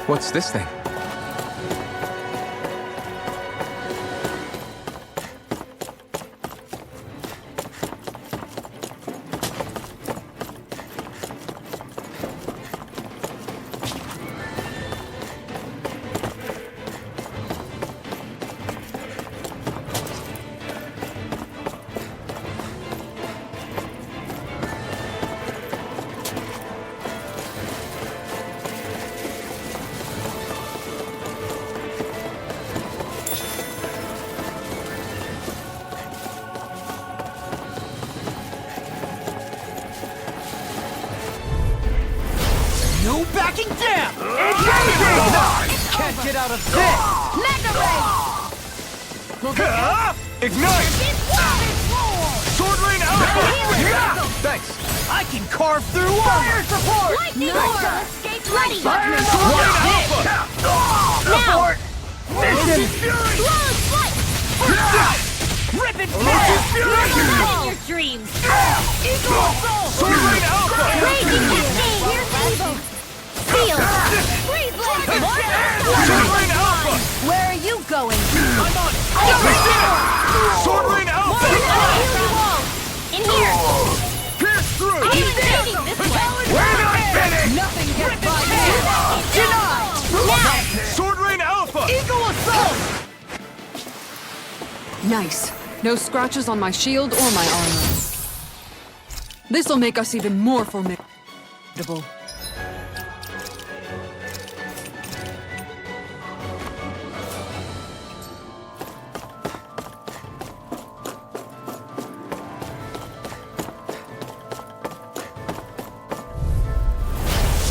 What's this thing? No backing down! Can't get out of this! Mega Ray! Ignite! Sword Rain Alpha! Thanks! I can carve through Fire support! Lightning Orb! Escape ready! Sword Rain Alpha! Now! Mission! Slow slice! Rip it Live in your dreams! Eagle Assault! Sword Rain Alpha! Crazy Cascade! Here's evil! Seal! Freeze Blade! Sword Rain Alpha! Where are you going? I'm on! Sword Rain Alpha! In here! Pierce through! I'm invading this way! We're not finished! Nothing gets by me! Denied! Now! Sword Rain Alpha! Eagle Assault! Nice. No scratches on my shield or my armor. This'll make us even more formidable.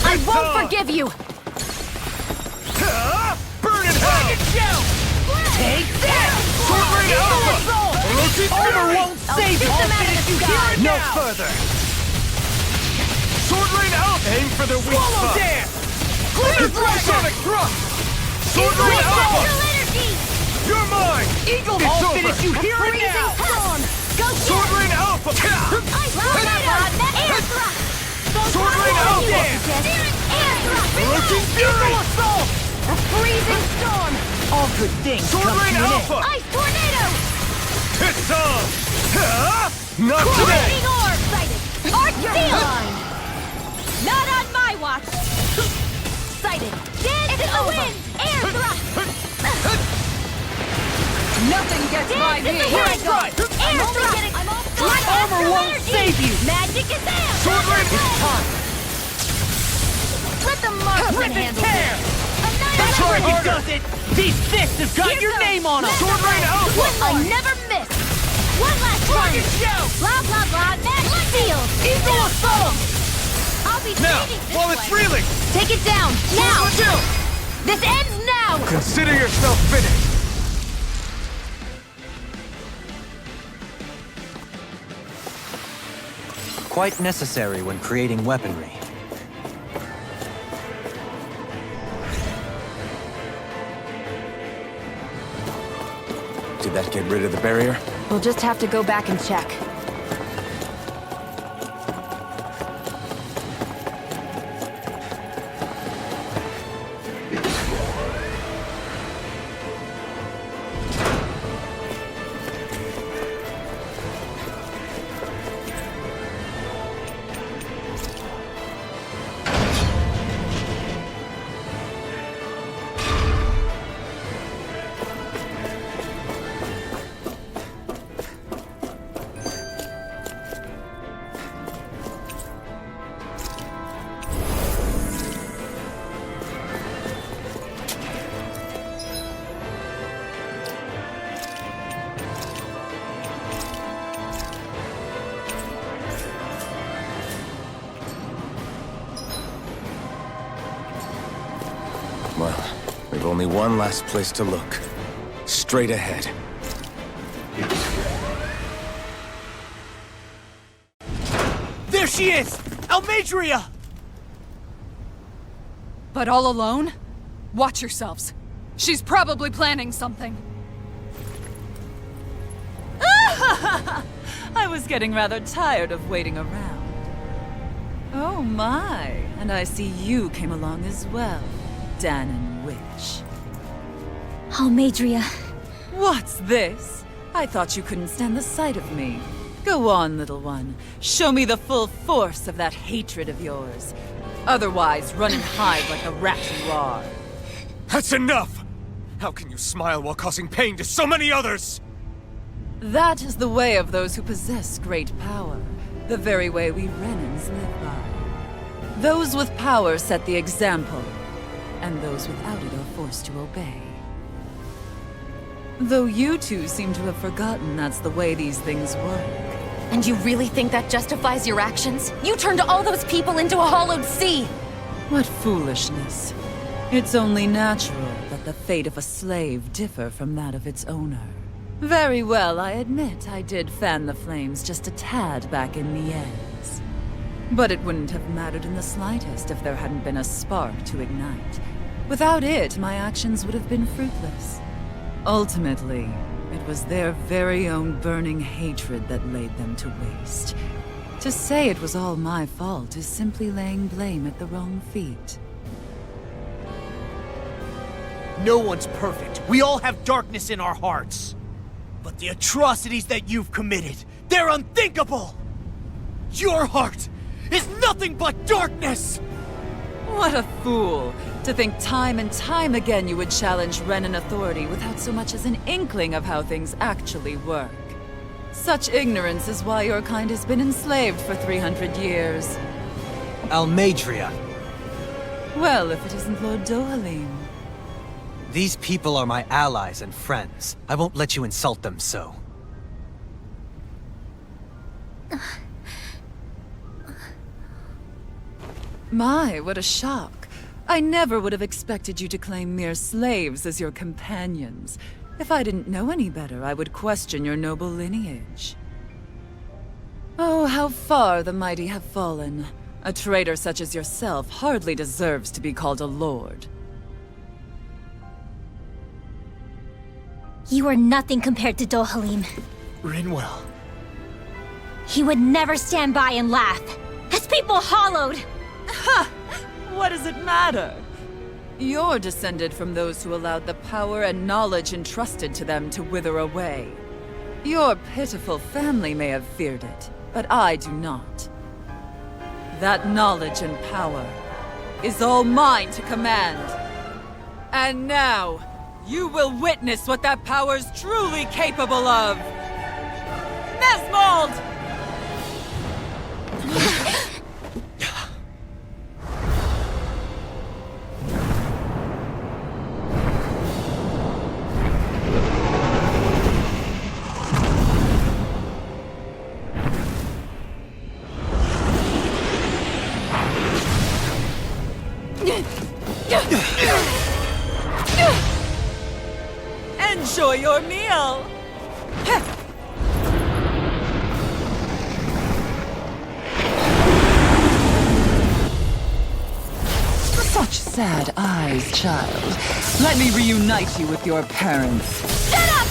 I won't forgive you! Burn in hell! Take that! Sword Rain Alpha! Orochi Fury! Won't save you! No further! Sword Rain Alpha! Aim for the weak spot! Dance! Sonic Thrust! Sword Rain Alpha! You're mine! Eagle It's I'll over! finish you here and now! Storm! Go Sword Rain Alpha! Air thrust! Sword Rain Alpha! Air thrust! Orochi Fury! A freezing storm! All good things Sword come Rain to an end. Alpha! Ice tornado! It's on! Not today! Lightning orb! Sighted! Arc steel! Not on my watch! Sighted! Dance in the wind! Air thrust! Nothing gets by Dance in me! the wind! Air thrust! My armor won't save you. Magic is there! Sword Rain! Let the marksman handle this! That's where he does it! These fists have got your name on them! Sword Rain Alpha! I never miss! One last one! Blah, blah, blah, magic seals! Eagle assault! I'll be Now, saving this while it's way. reeling! Take it down, now! Sword Rain! This ends now! Consider yourself finished! Quite necessary when creating weaponry. that get rid of the barrier? We'll just have to go back and check. Well, we've only one last place to look. Straight ahead. There she is! Almeidrea! But all alone? Watch yourselves. She's probably planning something. I was getting rather tired of waiting around. Oh my, and I see you came along as well, Dahnan Witch. Almeidrea. What's this? I thought you couldn't stand the sight of me. Go on, little one. Show me the full force of that hatred of yours. Otherwise, run and hide like the rat you are. That's enough! How can you smile while causing pain to so many others? That is the way of those who possess great power. The very way we Renans live by. Those with power set the example, and those without it are forced to obey. Though you two seem to have forgotten that's the way these things work. And you really think that justifies your actions? You turned all those people into a hollowed sea! What foolishness. It's only natural that the fate of a slave differ from that of its owner. Very well, I admit I did fan the flames just a tad back in the ends. But it wouldn't have mattered in the slightest if there hadn't been a spark to ignite. Without it, my actions would have been fruitless. Ultimately, it was their very own burning hatred that laid them to waste. To say it was all my fault is simply laying blame at the wrong feet. No one's perfect. We all have darkness in our hearts. But the atrocities that you've committed, they're unthinkable! Your heart is nothing but darkness! What a fool! To think time and time again you would challenge Renan authority without so much as an inkling of how things actually work. Such ignorance is why your kind has been enslaved for 300 years. Almeidrea. Well, if it isn't Lord Dohalim. These people are my allies and friends. I won't let you insult them so. My, what a shock. I never would have expected you to claim mere slaves as your companions. If I didn't know any better, I would question your noble lineage. Oh, how far the mighty have fallen. A traitor such as yourself hardly deserves to be called a lord. You are nothing compared to Dohalim. Rinwell. He would never stand by and laugh. His people hollowed! Ha! What does it matter? You're descended from those who allowed the power and knowledge entrusted to them to wither away. Your pitiful family may have feared it, but I do not. That knowledge and power is all mine to command. And now, you will witness what that power's truly capable of! Nesmold! Enjoy your meal! Such sad eyes, child. Let me reunite you with your parents. Shut up!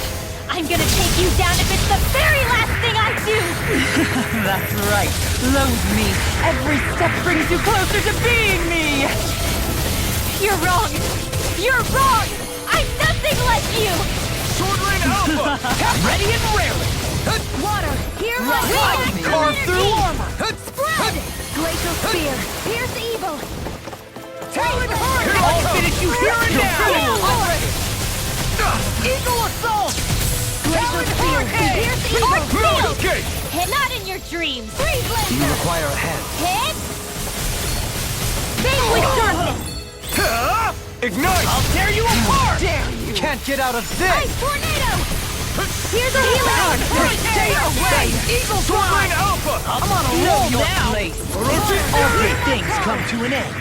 I'm gonna take you down if it's the very last thing I do! That's right. Loathe me. Every step brings you closer to being me. You're wrong! You're wrong! I'm nothing like you! Sword Rain Alpha! Ready and raring! Water, here Right. my Carve through armor! Spread! Glacial Spear, pierce evil! Talon Hurricane! I'll finish you here and now! I'm ready! Eagle Assault! Glacial Spear, pierce evil! Hurricane! Hit not in your dreams! Freeze Do you Lancer! require a hand? Hit! Vanquish darkness! Ignite! I'll tear you apart! Dare you! Can't get out of this! Ice Tornado! Here's a healing! Stay away! Eagle Sword Rain Alpha! I'm on a roll now! All good things come to an end.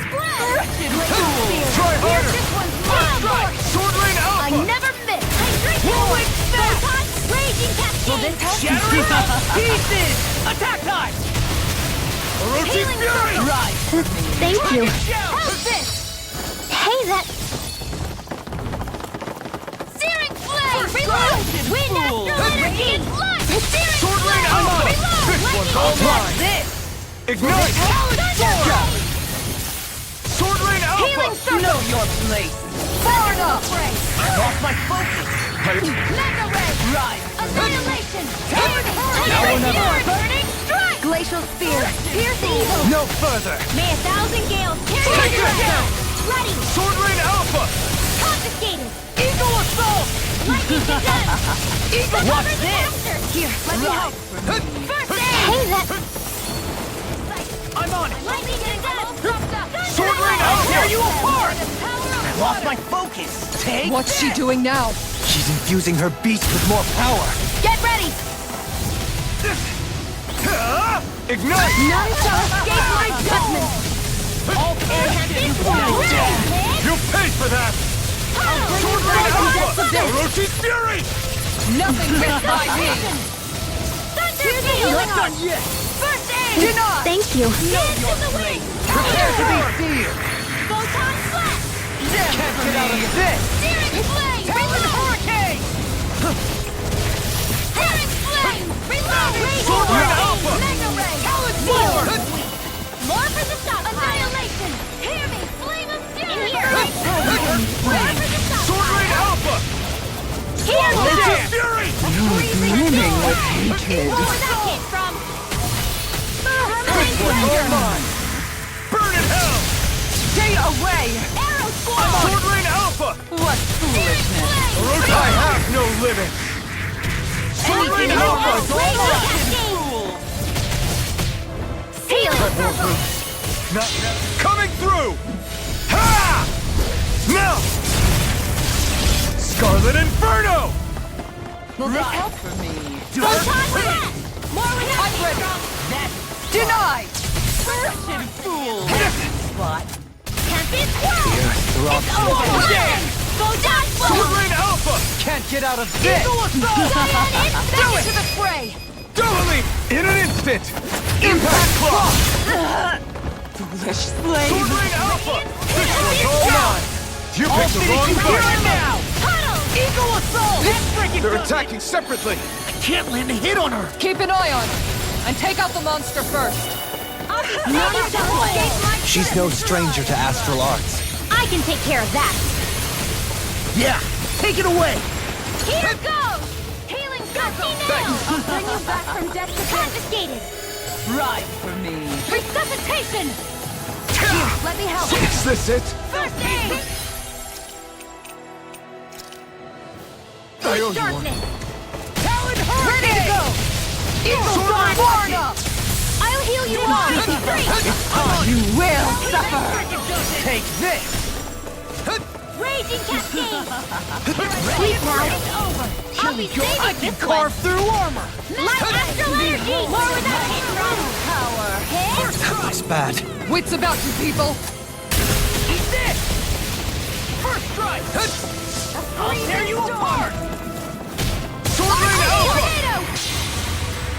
Glacial Spear! Try harder! This one's mine! Sword Rain I Alpha! never miss! I drink Rolling Snap! Photon, Raging Cascade! Will this help? Shattering pieces! Attack time! Orochi Healing Fury! Right! Thank you! How's this? Hey, that... Searing Flame! Reload! Wind Astral Energy! Light! Searing Sword Rain Flame! Alpha! Reload! This one's all mine! This! Ignite! Thunder! Sword Rain Alpha! Healing Circle! Know your place! Far enough! Lost my focus! Mega Ray! Right! Annihilation! Talon Hurricane! Now another! Burning Strike! Glacial Spear! Pierce evil! No further! May 1,000 gales Take carry it you down! Ready! Sword Rain Alpha! Confiscated! Eagle Assault! Lightning to done! Eagle, Cover watch the this! master! Here, let me help! First aid! Hey, that... I'm on it! Lightning to done! Sword Rain, I'll tear you apart! I Lost my focus! Take What's she doing now? She's infusing her beast with more power. Get ready! Ignite! None shall escape my judgment! All handed you pay for that! Sword Rain Alpha! Orochi Fury! Nothing gets by me! Thunder Gale! Not done yet! First aid! Thank you. Dance in the wind! Prepare to be seared! Photon Flash! Can't get out of this! Searing Flame! Talon Hurricane! Searing Flame! Reload! Sword Rain Alpha! Mega Ray! Talon Seal! Sword! More for the stop! Annihilation! Hear me! Flame of Fury! In here! More for the stop! Sword Rain Alpha! Hear me! Orochi Fury! Brimming with hatred! Where that came from? All mine! Burn in hell! Stay away! Arrow Squall! Sword Rain Alpha! What foolishness! Orochi, I have no limit! Sword Rain Alpha! Seal Circle! Not coming through! Ha! Now! Scarlet Inferno! Will this help for me? Photon Blast! More with that Denied! Wretched fool! Spot. Can't be squirreled! It's over! Photon Sword Blast! Rain Alpha! Can't get out of this! Eagle Assault! Back into the fray! Double Leap! In an instant! Impact Claw! Foolish slave! Sword Rain Alpha! This one's all mine! You picked the wrong fight! now! Huddle! Eagle Assault! They're attacking separately! I can't land a hit on her! Keep an eye on her, and take out the monster first. None shall escape my She's no stranger to astral arts. I can take care of that! Yeah! Take it away! Here goes! Healing Circle now! I'll bring you back from death to confiscated! Ride for me! Resuscitation! Here, let me help! Is this it? First aid! I owe you one. Darkness! Talon Ready to go! Eagle Dawn! Sword Far enough! I'll heal you all! You will suffer! Take this! Raging Cascade! Sleep now! It's over! I'll be saving I can this carve one! through armor! Light Astral Energy! More with that hit from power! Hit! Looks bad. Wits about you, people! Eat this! First strike! I'll tear you apart! Sword Rain Alpha! Tornado!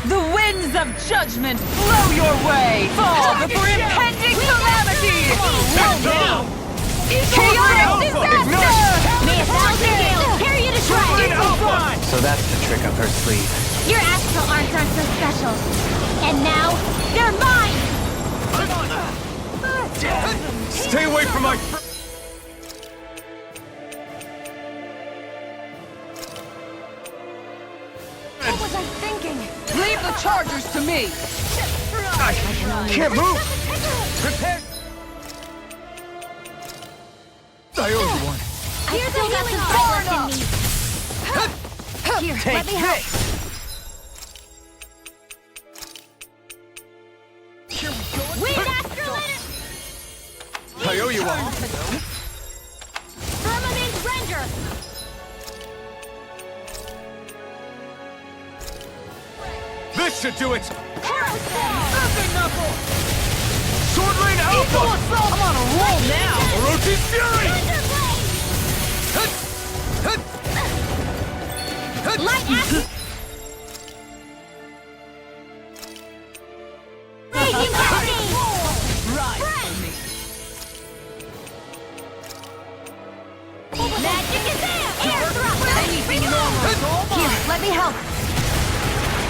The winds of judgment blow your way! Fall before impending calamity! Now! Chaotic disaster! May 1,000 gales carry you to to shreds! So that's the trick up her sleeve. Your astral arts aren't so special. And now, they're mine! Stay away from my... What was I thinking? Leave the chargers to me! Can't move! Prepare! I owe you one. I still got some fight left in me. Here, let me help. Wind Astrolator! I owe you one. Firmament Render! This should do it! Earthing Knuckle! Sword Rain Alpha! I'm on a roll now! Orochi's Fury! Light Action! Raging Lightning! Magic is there! Air Thrust! Anything normal! Here, let me help!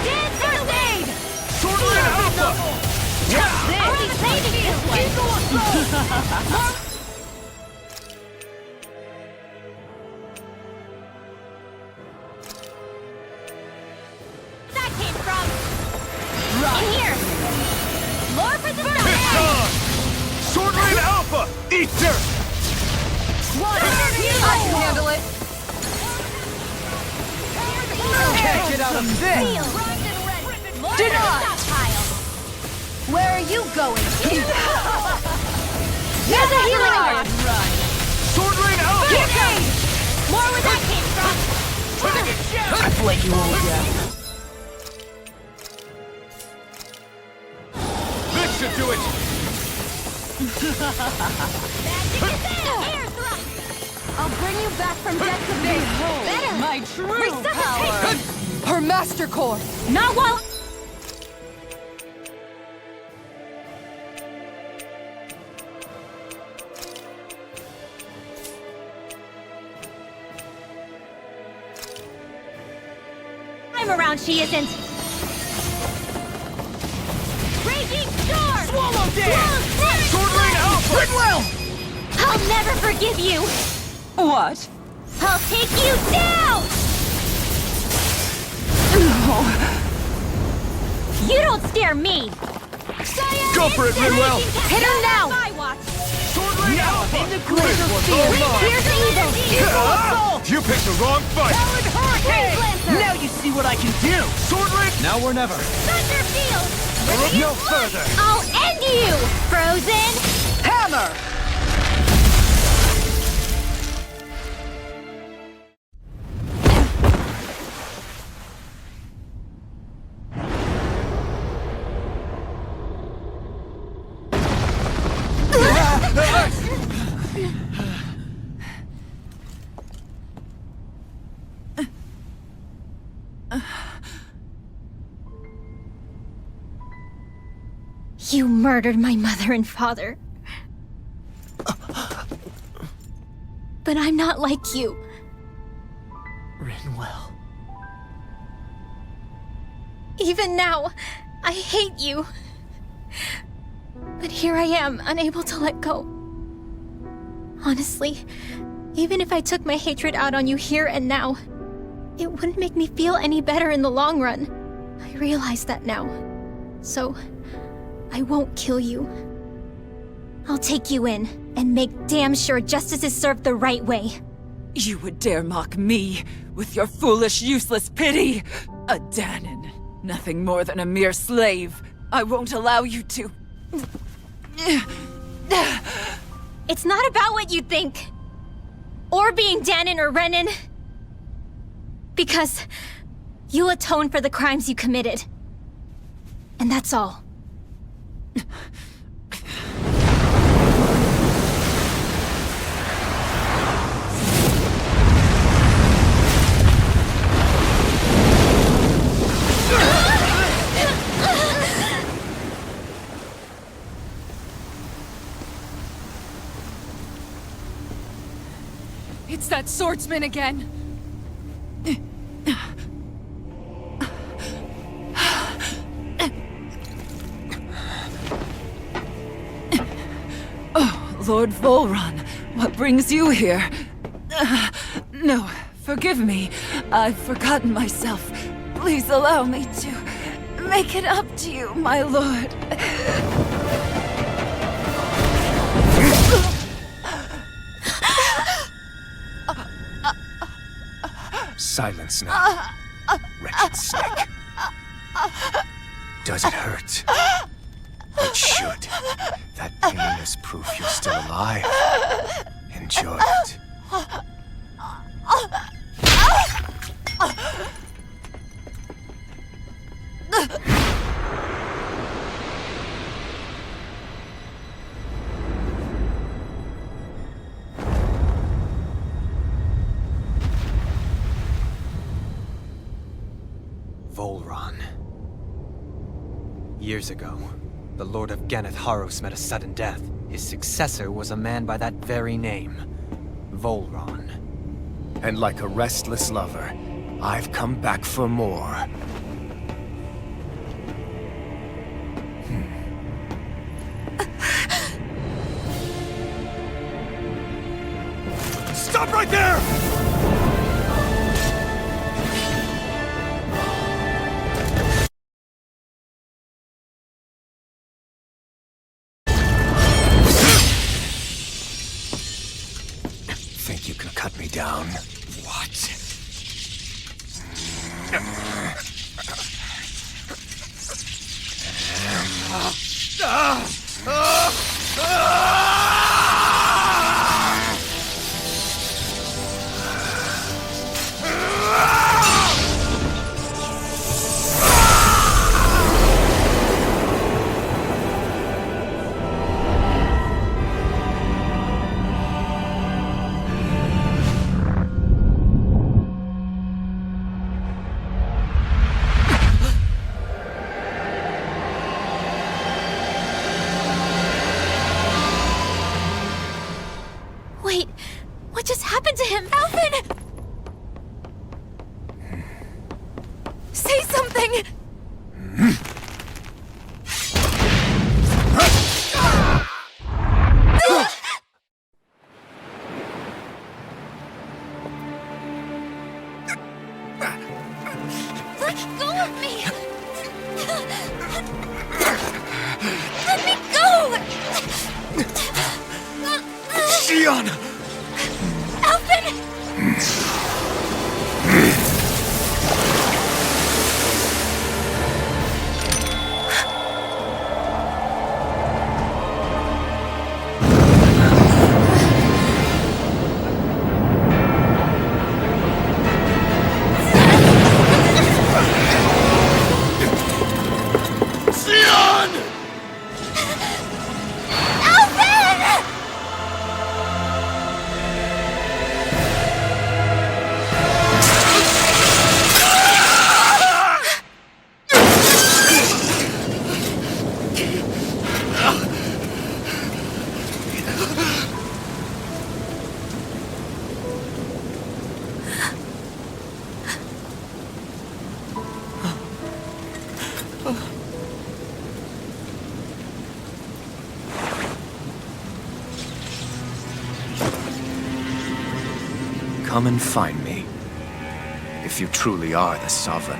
Dance First Aid! Sword Rain Alpha! I'll be saving this way! That came from... In here! Lore for the Piston! Sword Rain Alpha! Eat dirt! I can handle it! Can't get out of this! Denied! Where are you going? There's a healing art! Sword Rain Alpha! More where that came from! I feel like you won't get. This should do it! Air thrust! I'll bring you back from death to me! Better! My true power! Her Master Core! Not while... I'm around, she isn't! Raging Storm! Swallow Dance! Sword Rain Alpha! Goodwill! I'll never forgive you! What? I'll take you down! You don't scare me! Go for it, Rinwell! Hit her now! Sword Rain Alpha! Here's evil! You picked the wrong fight! Now you see what I can do! Sword Rain... Now or never. Thunder Field! No further! I'll end you! Frozen! Hammer! You murdered my mother and father. But I'm not like you. Rinwell. Even now, I hate you. But here I am, unable to let go. Honestly, even if I took my hatred out on you here and now, it wouldn't make me feel any better in the long run. I realize that now. So, I won't kill you. I'll take you in and make damn sure justice is served the right way. You would dare mock me with your foolish, useless pity? A Danon, nothing more than a mere slave. I won't allow you to... It's not about what you think. Or being Danon or Renan. Because you'll atone for the crimes you committed. And that's all. It's that swordsman again. Lord Volron, what brings you here? No, forgive me. I've forgotten myself. Please allow me to make it up to you, my lord. Silence now, wretched snake. Does it hurt? It should. That pain is proof you're still alive. Enjoy it. Volron. Years ago, the Lord of Ganath Haros met a sudden death. His successor was a man by that very name, Volron. And like a restless lover, I've come back for more. Stop right there! Think you can cut me down? What? Wait, what just happened to him? Alvin! Say something! Let go of me! Let me go! Xion! Alvin! Xion! Alvin! Come and find me, if you truly are the Sovereign.